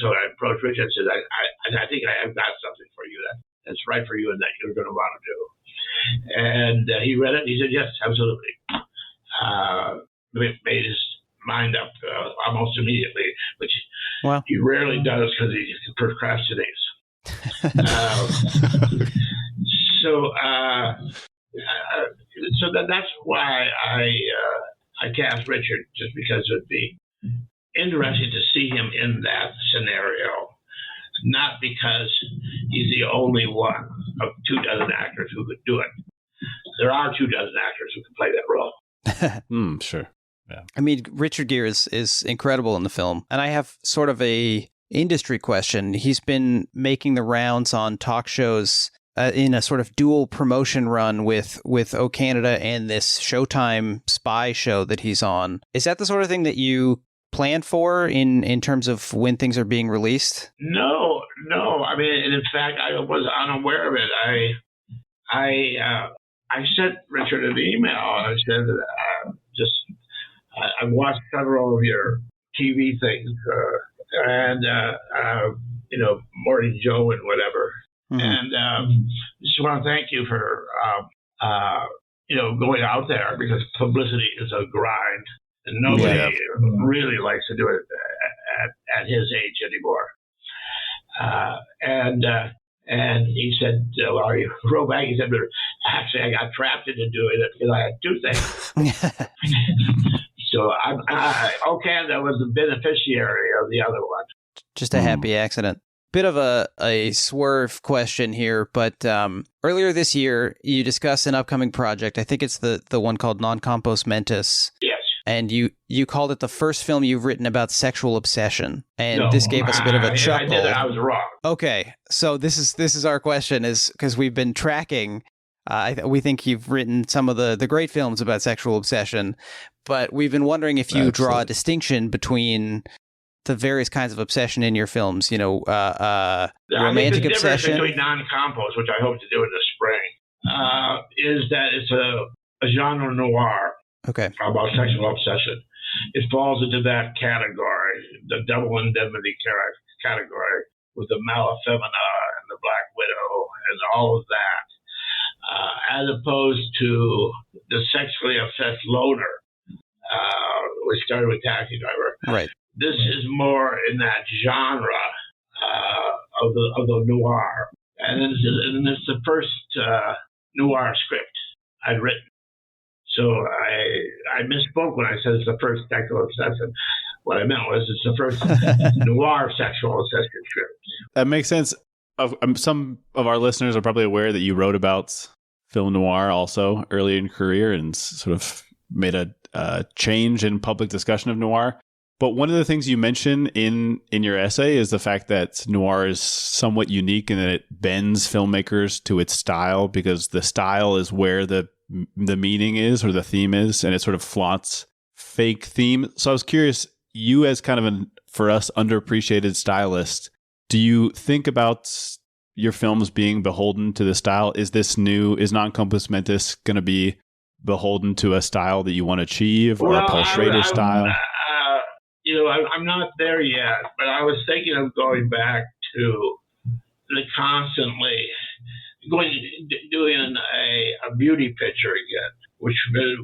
Speaker 4: So I approached Richard and said, I think I have got something for you that's right for you and that you're going to want to do. And he read it and he said, yes, absolutely. Made his mind up almost immediately, which he rarely does because he procrastinates. So that's why I cast Richard, just because it would be interesting to see him in that scenario, not because he's the only one of 24 actors who could do it. There are 24 actors who can play that role.
Speaker 3: Sure. Yeah.
Speaker 2: I mean, Richard Gere is incredible in the film, and I have sort of a industry question. He's been making the rounds on talk shows in a sort of dual promotion run with O Canada and this Showtime spy show that he's on. Is that the sort of thing that you plan for in terms of when things are being released?
Speaker 4: No. I mean, in fact, I was unaware of it. I sent Richard an email. I said, I watched several of your TV things, Morning Joe and whatever. Mm-hmm. And just want to thank you for, going out there, because publicity is a grind. And nobody really likes to do it at his age anymore. And he said, well, he wrote back, he said, actually, I got trapped into doing it because I had two things. So O Canada was the beneficiary of the other one.
Speaker 2: Just a happy accident. Bit of a swerve question here, but earlier this year, you discussed an upcoming project. I think it's the one called Non Compos Mentis.
Speaker 4: Yes.
Speaker 2: And you called it the first film you've written about sexual obsession. And this gave us a bit of a chuckle.
Speaker 4: I did it. I was wrong.
Speaker 2: Okay. So this is our question, is because we've been tracking. We think you've written some of the great films about sexual obsession, but we've been wondering if you draw a distinction between the various kinds of obsession in your films, romantic obsession.
Speaker 4: Between non-compos, which I hope to do in the spring, is that it's a genre noir.
Speaker 2: Okay.
Speaker 4: About sexual obsession. It falls into that category, the double indemnity category, with the Malafemina and the Black Widow and all of that, as opposed to the sexually obsessed loner, which started with Taxi Driver.
Speaker 2: Right.
Speaker 4: This is more in that genre of the noir, and it's the first noir script I'd written. So I misspoke when I said it's the first sexual obsession. What I meant was it's the first noir sexual obsession script.
Speaker 3: That makes sense. Some of our listeners are probably aware that you wrote about film noir also early in career and sort of made a change in public discussion of noir. But one of the things you mention in your essay is the fact that noir is somewhat unique in that it bends filmmakers to its style, because the style is where the meaning is or the theme is, and it sort of flaunts fake theme. So I was curious, you as kind of for us, underappreciated stylist, do you think about your films being beholden to the style? Is Non Compos Mentis going to be beholden to a style that you want to achieve, or a Paul Schrader style?
Speaker 4: I'm not there yet, but I was thinking of going back to the constantly doing a beauty picture again, which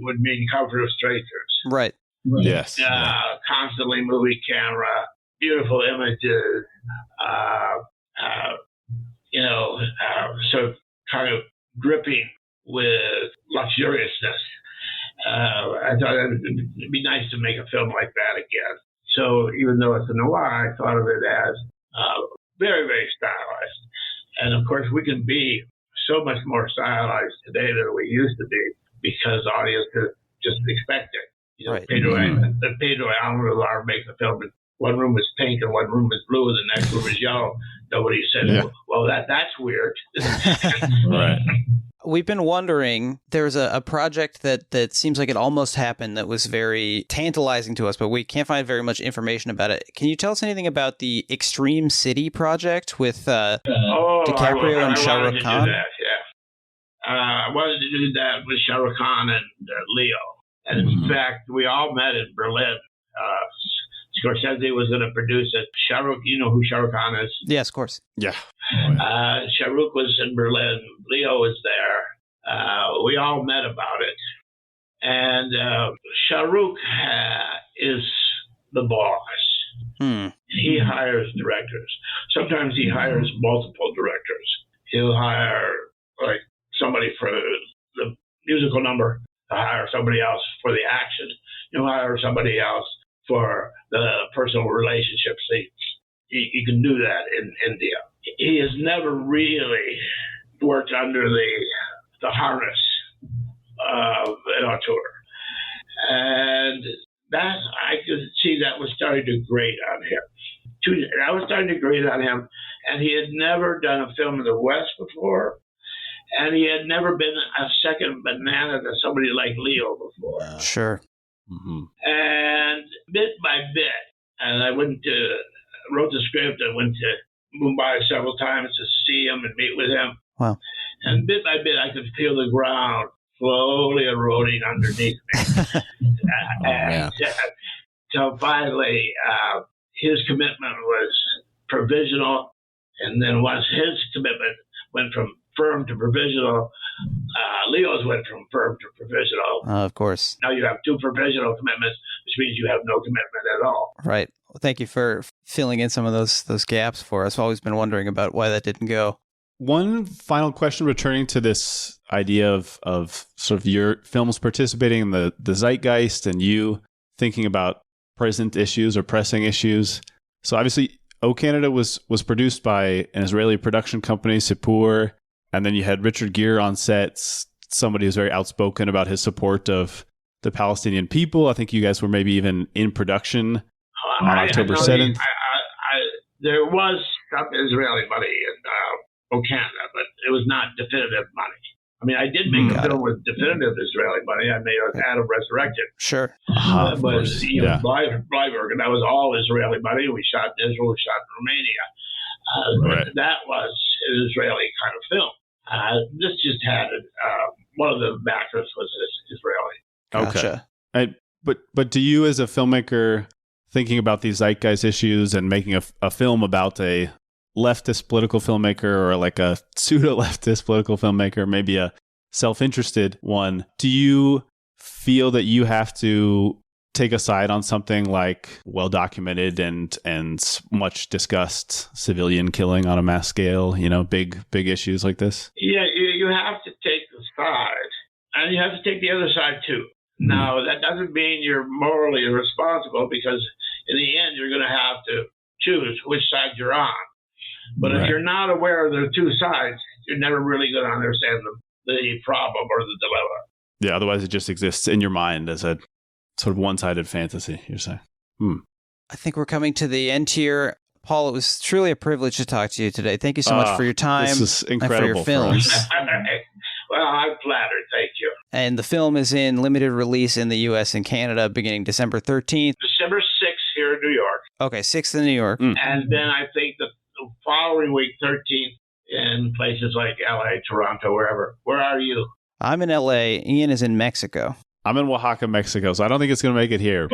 Speaker 4: would mean cover of strangers.
Speaker 2: Right.
Speaker 3: Yes.
Speaker 4: Constantly movie camera, beautiful images, sort of kind of dripping with luxuriousness. I thought it'd be nice to make a film like that again. So even though it's a noir, I thought of it as very, very stylized. And of course, we can be so much more stylized today than we used to be, because audiences just expect it.
Speaker 2: Right.
Speaker 4: Pedro Almodovar makes a film and one room is pink and one room is blue and the next room is yellow. Nobody said, well, that's weird.
Speaker 3: Right.
Speaker 2: We've been wondering, there's a project that seems like it almost happened that was very tantalizing to us, but we can't find very much information about it. Can you tell us anything about the Extreme City project with DiCaprio and Shah Rukh Khan?
Speaker 4: I wanted to do that with Shah Rukh Khan and Leo. And in fact, we all met in Berlin. Scorsese was going to produce it. Shah Rukh, you know who Shah Rukh Khan is?
Speaker 2: Yes, of course.
Speaker 3: Yeah.
Speaker 4: Shah Rukh was in Berlin. Leo was there. We all met about it. And Shah Rukh is the boss. He hires directors. Sometimes he hires multiple directors. He'll hire like somebody for the musical number. He'll hire somebody else for the action. He'll hire somebody else for the personal relationships. You can do that in India. He has never really worked under the harness of an auteur. And that, I could see that was starting to grate on him. That was starting to grate on him. And he had never done a film in the West before. And he had never been a second banana to somebody like Leo before.
Speaker 2: Sure.
Speaker 3: Mm-hmm.
Speaker 4: And bit by bit, and I wrote the script. I went to Mumbai several times to see him and meet with him.
Speaker 2: Wow.
Speaker 4: And bit by bit, I could feel the ground slowly eroding underneath me. So finally, his commitment was provisional. And then once his commitment went from firm to provisional, Leo's went from firm to provisional.
Speaker 2: Of course.
Speaker 4: Now you have two provisional commitments, which means you have no commitment at all.
Speaker 2: Right. Well, thank you for filling in some of those gaps for us. I've always been wondering about why that didn't go.
Speaker 3: One final question, returning to this idea of sort of your films participating in the zeitgeist and you thinking about present issues or pressing issues. So obviously, O Canada was produced by an Israeli production company, Sipur, and then you had Richard Gere on sets, somebody who's very outspoken about his support of the Palestinian people. I think you guys were maybe even in production on October 7th.
Speaker 4: There was some Israeli money in O Canada, but it was not definitive money. I mean, I did make a film with definitive Israeli money. I made Adam Resurrected.
Speaker 2: Sure.
Speaker 4: But Bleiberg, and that was all Israeli money. We shot in Israel, we shot in Romania.
Speaker 3: Right.
Speaker 4: That was an Israeli kind of film. This just had one of the backers was Israeli.
Speaker 2: Gotcha.
Speaker 3: Okay. But do you, as a filmmaker, thinking about these zeitgeist issues and making a film about a leftist political filmmaker or like a pseudo-leftist political filmmaker, maybe a self-interested one, do you feel that you have to take a side on something like well-documented and much discussed civilian killing on a mass scale, big issues like this?
Speaker 4: Yeah, you have to take the side, and you have to take the other side too. Now, that doesn't mean you're morally irresponsible, because in the end, you're going to have to choose which side you're on. But if you're not aware of the two sides, you're never really going to understand the problem or the dilemma.
Speaker 3: Yeah, otherwise it just exists in your mind as a sort of one-sided fantasy, you're saying.
Speaker 2: I think we're coming to the end here. Paul, it was truly a privilege to talk to you today. Thank you so much for your time
Speaker 3: this is incredible
Speaker 2: and for your films.
Speaker 4: Well, I'm flattered. Thank you.
Speaker 2: And the film is in limited release in the U.S. and Canada beginning December 13th.
Speaker 4: December 6th here in New York.
Speaker 2: Okay, 6th in New York.
Speaker 4: And then I think the following week, 13th, in places like L.A., Toronto, wherever. Where are you?
Speaker 2: I'm in L.A. Ian is in Mexico.
Speaker 3: I'm in Oaxaca, Mexico, so I don't think it's going to make it here,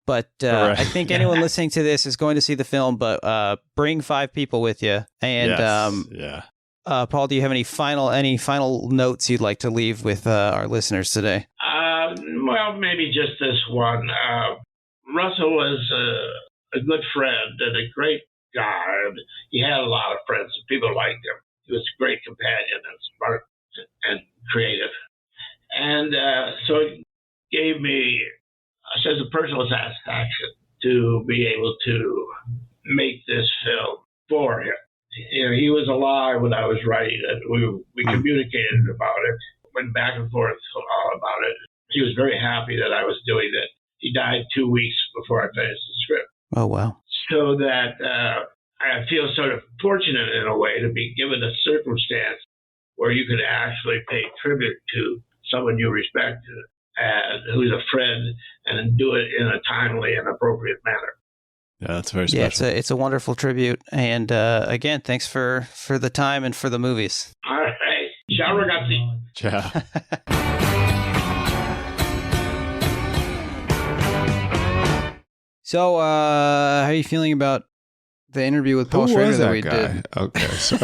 Speaker 2: But I think anyone listening to this is going to see the film, but bring 5 people with you. And Paul, do you have any final notes you'd like to leave with our listeners today?
Speaker 4: Well, maybe just this one. Russell was a good friend and a great guy. And he had a lot of friends and people liked him. He was a great companion and smart and creative. And so it gave me a sense of personal satisfaction to be able to make this film for him. You know, he was alive when I was writing it. We communicated about it, went back and forth about it. He was very happy that I was doing it. He died 2 weeks before I finished the script.
Speaker 2: Oh, wow.
Speaker 4: So that I feel sort of fortunate in a way to be given a circumstance where you could actually pay tribute to someone you respect and who's a friend and do it in a timely and appropriate manner.
Speaker 3: Yeah, that's very special.
Speaker 2: Yeah, it's a wonderful tribute. And again, thanks for the time and for the movies.
Speaker 4: All right. Ciao, ragazzi.
Speaker 3: Ciao.
Speaker 2: So, how are you feeling about the interview with Paul Schrader that we did?
Speaker 3: Okay, so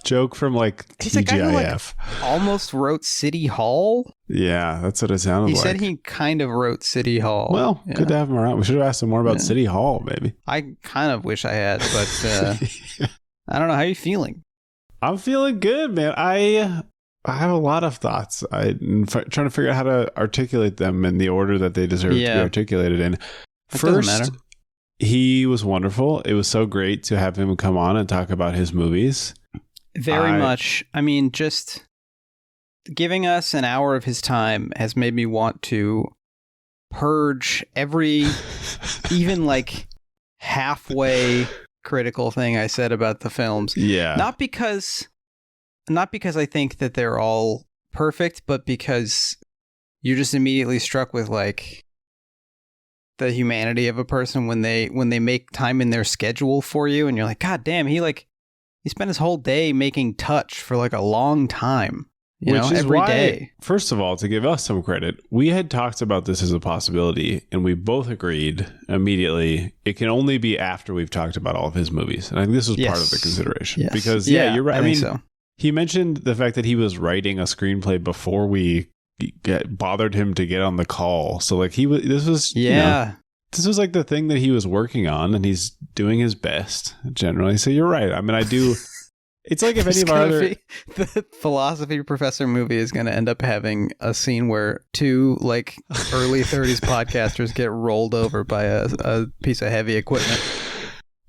Speaker 3: joke from like
Speaker 2: He's a guy who,
Speaker 3: TGIF.
Speaker 2: Almost wrote City Hall.
Speaker 3: Yeah, that's what it sounded like.
Speaker 2: He said he kind of wrote City Hall.
Speaker 3: Well, good to have him around. We should have asked him more about City Hall, maybe.
Speaker 2: I kind of wish I had, but I don't know. How are you feeling?
Speaker 3: I'm feeling good, man. I have a lot of thoughts. I'm trying to figure out how to articulate them in the order that they deserve to be articulated in. First, he was wonderful. It was so great to have him come on and talk about his movies.
Speaker 2: Very much. I mean, just giving us an hour of his time has made me want to purge every, even like halfway critical thing I said about the films.
Speaker 3: Yeah.
Speaker 2: Not because I think that they're all perfect, but because you're just immediately struck with like the humanity of a person when they make time in their schedule for you, and you're like, God damn, he spent his whole day making touch for like a long time. Which is every day.
Speaker 3: First of all, to give us some credit, we had talked about this as a possibility, and we both agreed immediately it can only be after we've talked about all of his movies. And I think this was part of the consideration.
Speaker 2: Yes.
Speaker 3: Because, you're right. I mean,
Speaker 2: so.
Speaker 3: He mentioned the fact that he was writing a screenplay before we bothered him to get on the call. So, like, this was like the thing that he was working on, and he's doing his best generally. So you're right. I mean, I do. It's like if any of our other...
Speaker 2: The philosophy professor movie is going to end up having a scene where 2 like early 30s podcasters get rolled over by a piece of heavy equipment.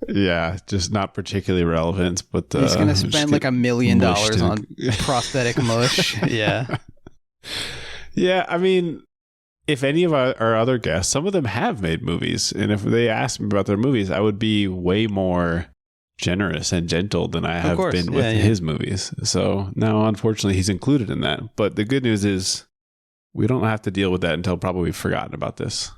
Speaker 3: Yeah, just not particularly relevant, but
Speaker 2: he's going to spend like $1 million on prosthetic mush. Yeah.
Speaker 3: Yeah, I mean, if any of our other guests, some of them have made movies, and if they asked me about their movies, I would be way more generous and gentle than I have been with his movies. So now, unfortunately, he's included in that. But the good news is we don't have to deal with that until probably we've forgotten about this.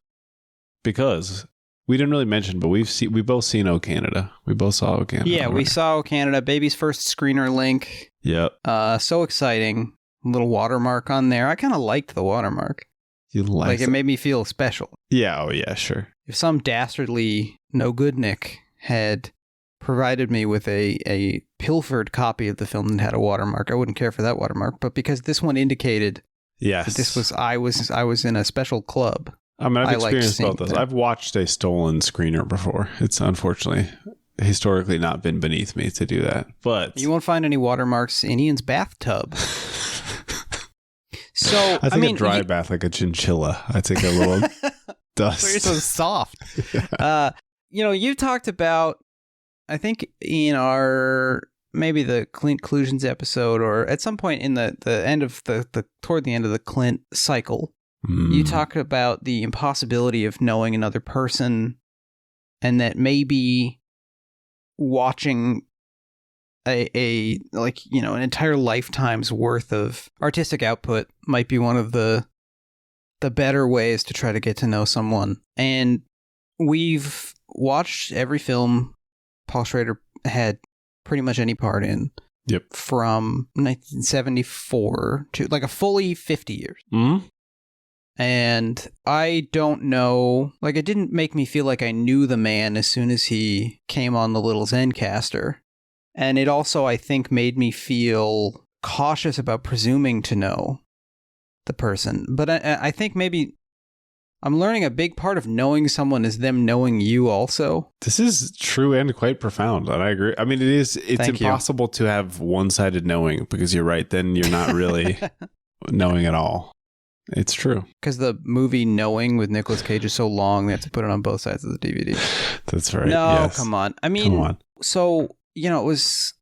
Speaker 3: Because we didn't really mention, but we both seen O Canada. We both saw O Canada.
Speaker 2: Yeah, we saw O Canada, baby's first screener link.
Speaker 3: Yep.
Speaker 2: So exciting. Little watermark on there. I kind of liked the watermark.
Speaker 3: You liked
Speaker 2: it made me feel special.
Speaker 3: Yeah, oh yeah, sure.
Speaker 2: If some dastardly no good Nick had provided me with a pilfered copy of the film that had a watermark, I wouldn't care for that watermark. But because this one indicated that this was I was in a special club.
Speaker 3: I mean, I've experienced both those. I've watched a stolen screener before. It's unfortunately historically not been beneath me to do that. But
Speaker 2: you won't find any watermarks in Ian's bathtub. So
Speaker 3: I think a dry bath like a chinchilla. I take a little dust.
Speaker 2: You're so soft.
Speaker 3: Yeah.
Speaker 2: You talked about, I think in our maybe the Clint Clusions episode, or at some point in the end of toward the end of the Clint cycle, you talk about the impossibility of knowing another person, and that maybe watching an entire lifetime's worth of artistic output might be one of the better ways to try to get to know someone. And we've watched every film Paul Schrader had pretty much any part in.
Speaker 3: Yep.
Speaker 2: From 1974 to like a fully 50 years.
Speaker 3: Mm-hmm.
Speaker 2: And I don't know, like, it didn't make me feel like I knew the man as soon as he came on the little Zencaster. And it also, I think, made me feel cautious about presuming to know the person. But I think maybe I'm learning a big part of knowing someone is them knowing you also.
Speaker 3: This is true and quite profound, and I agree. I mean, it's impossible to have one-sided knowing, because you're right, then you're not really knowing at all. It's true.
Speaker 2: Because the movie Knowing with Nicolas Cage is so long, they have to put it on both sides of the DVD.
Speaker 3: That's right.
Speaker 2: No,
Speaker 3: yes.
Speaker 2: Come on. I mean, so, it was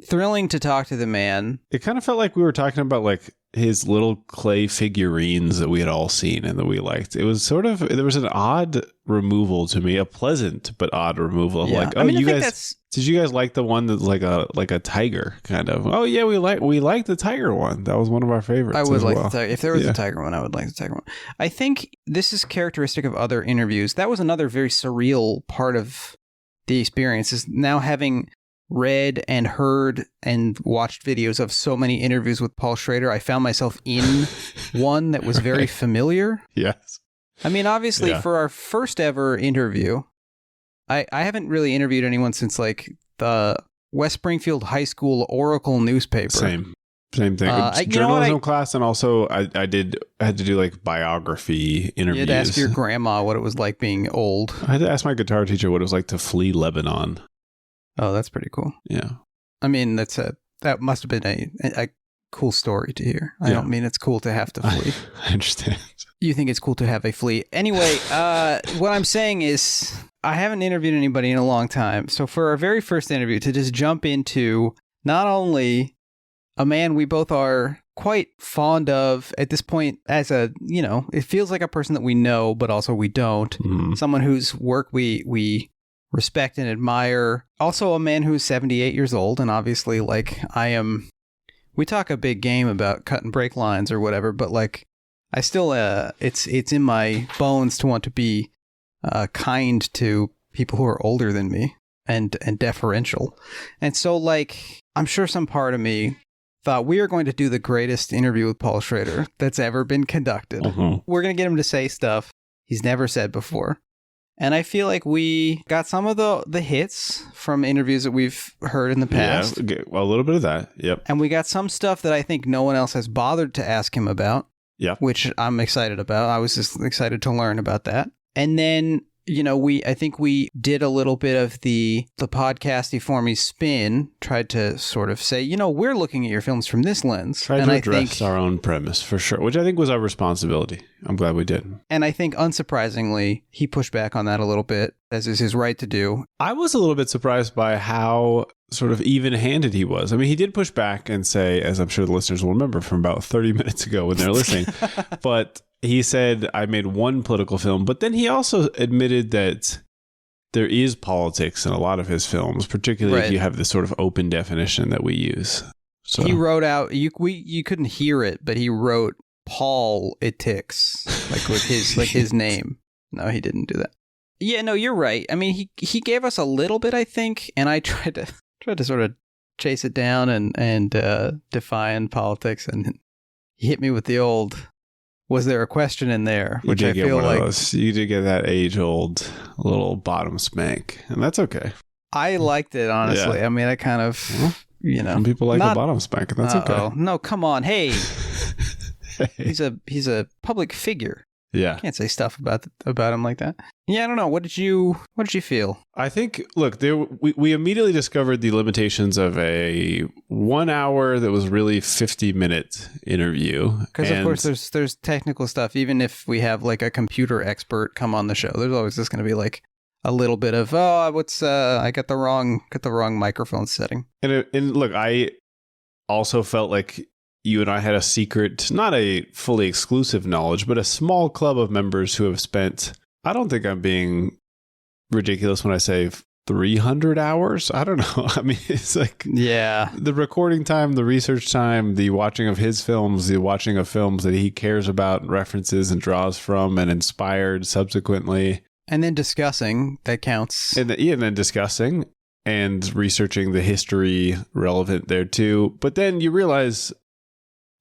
Speaker 2: thrilling to talk to the man.
Speaker 3: It kind of felt like we were talking about like his little clay figurines that we had all seen and that we liked. It was sort of, there was an odd removal to me, a pleasant but odd removal of like, oh, you guys, did you guys like the one that's like a tiger kind of? Oh yeah, we like the tiger one. That was one of our favorites.
Speaker 2: I would like the tiger. If there was a tiger one, I would like the tiger one. I think this is characteristic of other interviews. That was another very surreal part of the experience, is now having read and heard and watched videos of so many interviews with Paul Schrader, I found myself in one that was very familiar.
Speaker 3: Yes.
Speaker 2: I mean, obviously, for our first ever interview, I haven't really interviewed anyone since like the West Springfield High School Oracle newspaper.
Speaker 3: Same thing. Journalism class, and also I had to do like biography interviews.
Speaker 2: You had to ask your grandma what it was like being old.
Speaker 3: I had to ask my guitar teacher what it was like to flee Lebanon.
Speaker 2: Oh, that's pretty cool.
Speaker 3: Yeah.
Speaker 2: I mean, that must have been a cool story to hear. I don't mean it's cool to have to flee.
Speaker 3: I understand.
Speaker 2: You think it's cool to have a flee. Anyway, what I'm saying is I haven't interviewed anybody in a long time. So for our very first interview, to just jump into not only a man we both are quite fond of at this point, as it feels like a person that we know, but also we don't. Someone whose work we respect and admire. Also a man who's 78 years old, and obviously, like, we talk a big game about cut and break lines or whatever, but like, I still, it's in my bones to want to be kind to people who are older than me and deferential. And so, like, I'm sure some part of me thought we are going to do the greatest interview with Paul Schrader that's ever been conducted. We're going to get him to say stuff he's never said before. And I feel like we got some of the hits from interviews that we've heard in the past.
Speaker 3: Yeah, well, a little bit of that. Yep.
Speaker 2: And we got some stuff that I think no one else has bothered to ask him about.
Speaker 3: Yeah.
Speaker 2: Which I'm excited about. I was just excited to learn about that. And then, I think we did a little bit of the Pod Casty For Me spin, tried to sort of say, we're looking at your films from this lens.
Speaker 3: Tried to address our own premise, for sure, which I think was our responsibility. I'm glad we did.
Speaker 2: And I think, unsurprisingly, he pushed back on that a little bit, as is his right to do.
Speaker 3: I was a little bit surprised by how sort of even-handed he was. I mean, he did push back and say, as I'm sure the listeners will remember from about 30 minutes ago when they're listening, but he said, I made one political film, but then he also admitted that there is politics in a lot of his films, particularly if you have this sort of open definition that we use. So
Speaker 2: he wrote out, you couldn't hear it, but he wrote Paul It Ticks, like with his name. No, he didn't do that. Yeah, no, you're right. I mean, he gave us a little bit, I think, and I tried to sort of chase it down and define politics, and he hit me with the old, was there a question in there? Which I feel like
Speaker 3: you did get that age-old little bottom spank, and that's okay. I
Speaker 2: liked it, honestly. Yeah. I mean, I kind of,
Speaker 3: some people like the bottom spank, and that's okay.
Speaker 2: No, come on, hey. He's a public figure.
Speaker 3: Yeah,
Speaker 2: can't say stuff about him like that. Yeah, I don't know. What did you feel?
Speaker 3: I think, look, we immediately discovered the limitations of a 1 hour that was really 50-minute interview.
Speaker 2: Because of course there's technical stuff. Even if we have like a computer expert come on the show, there's always just going to be like a little bit of I got the wrong microphone setting.
Speaker 3: And look, I also felt like you and I had a secret, not a fully exclusive knowledge, but a small club of members who have spent, I don't think I'm being ridiculous when I say 300 hours. I don't know. I mean, it's like the recording time, the research time, the watching of his films, the watching of films that he cares about and references and draws from and inspired subsequently.
Speaker 2: And then discussing, that counts.
Speaker 3: And then discussing and researching the history relevant there too. But then you realize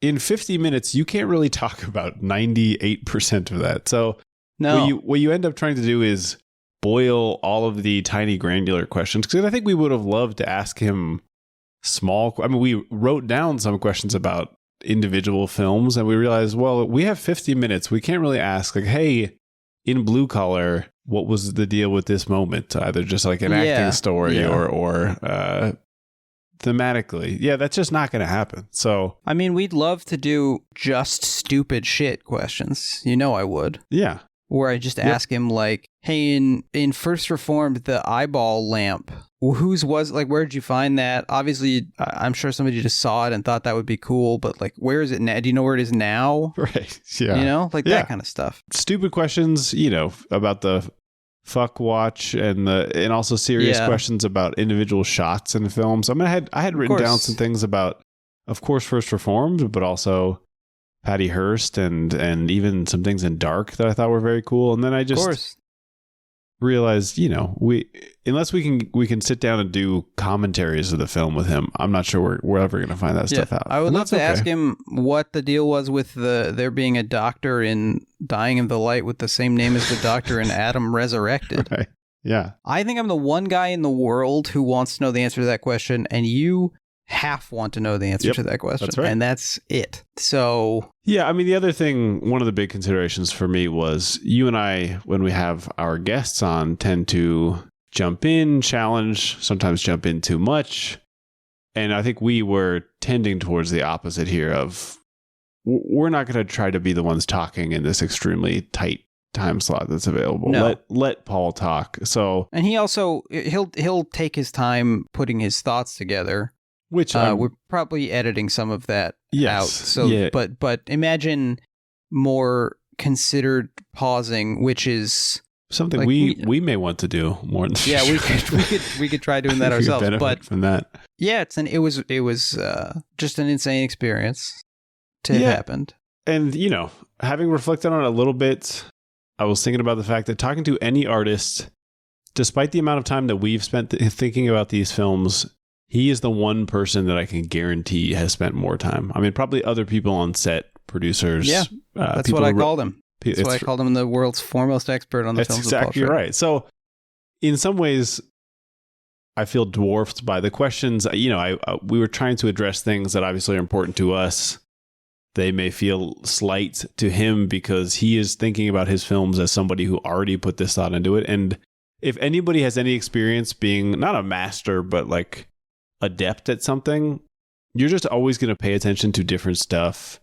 Speaker 3: in 50 minutes, you can't really talk about 98% of that. So what you end up trying to do is boil all of the tiny granular questions. Because I think we would have loved to ask him we wrote down some questions about individual films and we realized, well, we have 50 minutes. We can't really ask like, hey, in Blue Collar, what was the deal with this moment? Either just like an acting story or thematically. Yeah, that's just not going to happen. So,
Speaker 2: I mean, we'd love to do just stupid shit questions. You know I would.
Speaker 3: Yeah.
Speaker 2: Where I just ask him like, hey, in First Reformed, the eyeball lamp, where'd you find that? Obviously, I'm sure somebody just saw it and thought that would be cool, but like, where is it now? Do you know where it is now?
Speaker 3: Right. Yeah.
Speaker 2: You know, like that kind of stuff.
Speaker 3: Stupid questions, about the fuck watch and also serious questions about individual shots in films. I mean, I had written down some things about, of course, First Reformed, but also Patty Hearst and even some things in Dark that I thought were very cool. And then I just realized, unless we can sit down and do commentaries of the film with him, I'm not sure we're ever going to find that stuff out.
Speaker 2: I would love to ask him what the deal was with there being a doctor in Dying of the Light with the same name as the doctor in Adam Resurrected.
Speaker 3: Right. Yeah.
Speaker 2: I think I'm the one guy in the world who wants to know the answer to that question, and you half want to know the answer to that question.
Speaker 3: That's right.
Speaker 2: And that's it. So
Speaker 3: yeah, I mean, the other thing, one of the big considerations for me was you and I, when we have our guests on, tend to jump in, challenge, sometimes jump in too much. And I think we were tending towards the opposite here of we're not going to try to be the ones talking in this extremely tight time slot that's available.
Speaker 2: No.
Speaker 3: Let Paul talk. So,
Speaker 2: and he also he'll take his time putting his thoughts together.
Speaker 3: Which
Speaker 2: we're probably editing some of that out. So, but imagine more considered pausing, which is
Speaker 3: something like we may want to do more. In the future.
Speaker 2: we could try doing that ourselves. But
Speaker 3: from that,
Speaker 2: it was just an insane experience to have happened.
Speaker 3: And having reflected on it a little bit, I was thinking about the fact that talking to any artist, despite the amount of time that we've spent thinking about these films, he is the one person that I can guarantee has spent more time. I mean, probably other people on set, producers.
Speaker 2: Yeah, that's what I called him. That's why I called him the world's foremost expert on the films of Paul Schrader.
Speaker 3: That's exactly right. So, in some ways, I feel dwarfed by the questions. We were trying to address things that obviously are important to us. They may feel slight to him because he is thinking about his films as somebody who already put this thought into it. And if anybody has any experience being not a master, but like adept at something, you're just always going to pay attention to different stuff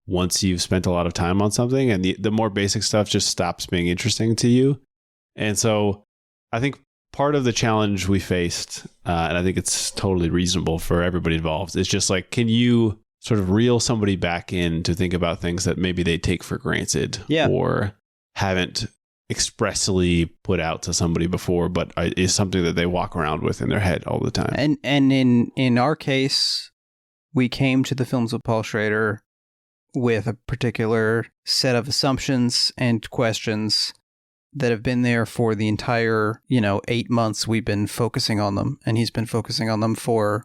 Speaker 3: once you've spent a lot of time on something, and the more basic stuff just stops being interesting to you. And so I think part of the challenge we faced, and I think it's totally reasonable for everybody involved, is just like, can you sort of reel somebody back in to think about things that maybe they take for granted or haven't expressly put out to somebody before, but is something that they walk around with in their head all the time.
Speaker 2: And in our case, we came to the films of Paul Schrader with a particular set of assumptions and questions that have been there for the entire, 8 months we've been focusing on them. And he's been focusing on them for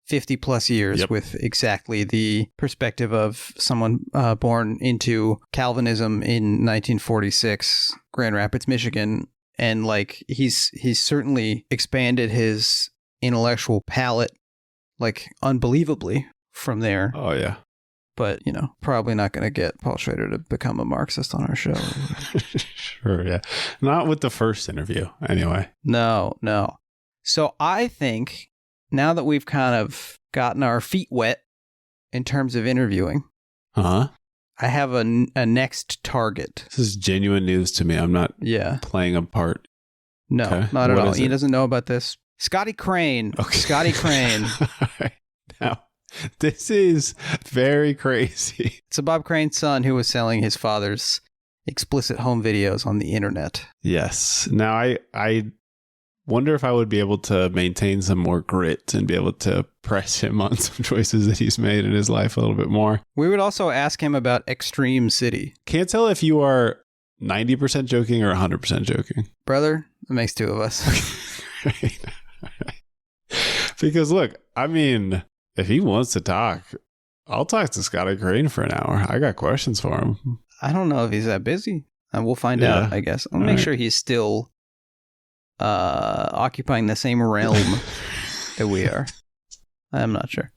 Speaker 2: 50 plus years with exactly the perspective of someone born into Calvinism in 1946, Grand Rapids, Michigan. And like, he's certainly expanded his intellectual palette, like, unbelievably from there.
Speaker 3: Oh, yeah.
Speaker 2: But, probably not going to get Paul Schrader to become a Marxist on our show.
Speaker 3: Sure, yeah. Not with the first interview, anyway.
Speaker 2: No. So I think now that we've kind of gotten our feet wet in terms of interviewing, I have a next target.
Speaker 3: This is genuine news to me. I'm not playing a part.
Speaker 2: No,
Speaker 3: Okay.
Speaker 2: not at
Speaker 3: What
Speaker 2: all.
Speaker 3: is
Speaker 2: He
Speaker 3: it?
Speaker 2: doesn't know about this. Scotty Crane.
Speaker 3: Okay.
Speaker 2: Scotty Crane.
Speaker 3: All right. Now, this is very crazy.
Speaker 2: It's a Bob Crane's son who was selling his father's explicit home videos on the internet.
Speaker 3: Yes. Now, I wonder if I would be able to maintain some more grit and be able to press him on some choices that he's made in his life a little bit more.
Speaker 2: We would also ask him about Extreme City.
Speaker 3: Can't tell if you are 90% joking or 100% joking.
Speaker 2: Brother, that makes two of us.
Speaker 3: Right. Because look, I mean, if he wants to talk, I'll talk to Scotty Crane for an hour. I got questions for him.
Speaker 2: I don't know if he's that busy. We'll find
Speaker 3: Yeah.
Speaker 2: out, I guess. I'll
Speaker 3: All
Speaker 2: make
Speaker 3: right.
Speaker 2: sure he's still occupying the same realm that we are. I'm not sure.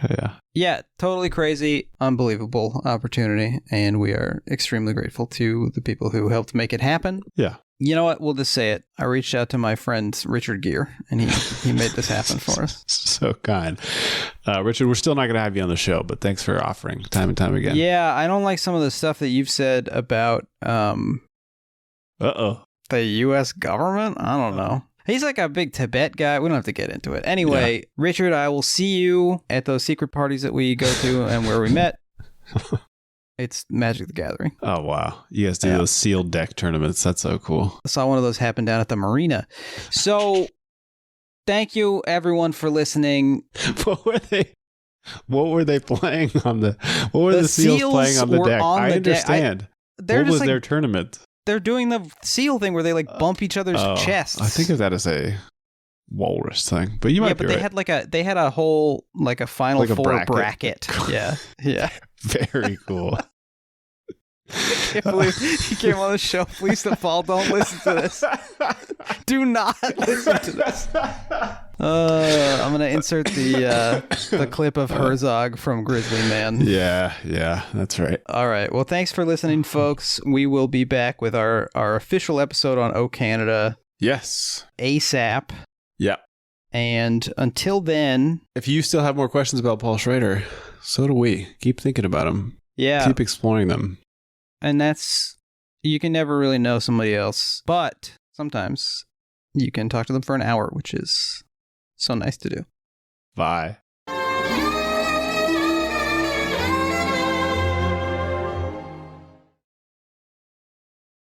Speaker 3: Yeah.
Speaker 2: Yeah, totally crazy, unbelievable opportunity, and we are extremely grateful to the people who helped make it happen.
Speaker 3: Yeah.
Speaker 2: You know what? We'll just say it. I reached out to my friend Richard Gere, and he made this happen for us.
Speaker 3: So kind. Richard, we're still not going to have you on the show, but thanks for offering time and time again.
Speaker 2: Yeah, I don't like some of the stuff that you've said about
Speaker 3: Uh-oh.
Speaker 2: the U.S. government. I don't know. He's like a big Tibet guy. We don't have to get into it. Anyway, Richard, I will see you at those secret parties that we go to and where we met. It's Magic the Gathering.
Speaker 3: Oh, wow. You guys do those sealed deck tournaments. That's so cool.
Speaker 2: I saw one of those happen down at the marina. So thank you, everyone, for listening.
Speaker 3: What were they playing on the... What were the seals playing on the
Speaker 2: were
Speaker 3: deck?
Speaker 2: on
Speaker 3: I
Speaker 2: the deck.
Speaker 3: understand.
Speaker 2: They're
Speaker 3: What
Speaker 2: just
Speaker 3: was
Speaker 2: like,
Speaker 3: their tournament?
Speaker 2: they're doing the seal thing where they like bump each other's chests.
Speaker 3: I think of that as a walrus thing, but you might be
Speaker 2: but
Speaker 3: right.
Speaker 2: they had a whole like a Final
Speaker 3: Like a
Speaker 2: Four
Speaker 3: bracket.
Speaker 2: Yeah.
Speaker 3: Very cool.
Speaker 2: I can't believe he came on the show. Please, Paul, don't listen to this. Do not listen to this. I'm gonna insert the clip of Herzog from Grizzly Man.
Speaker 3: Yeah, that's right.
Speaker 2: All right. Well, thanks for listening, folks. We will be back with our official episode on O Canada
Speaker 3: Yes.
Speaker 2: ASAP.
Speaker 3: Yeah.
Speaker 2: And until then,
Speaker 3: If you still have more questions about Paul Schrader, so do we. Keep thinking about him.
Speaker 2: yeah.
Speaker 3: Keep exploring them.
Speaker 2: And you can never really know somebody else, but sometimes you can talk to them for an hour, which is so nice to do.
Speaker 3: Bye.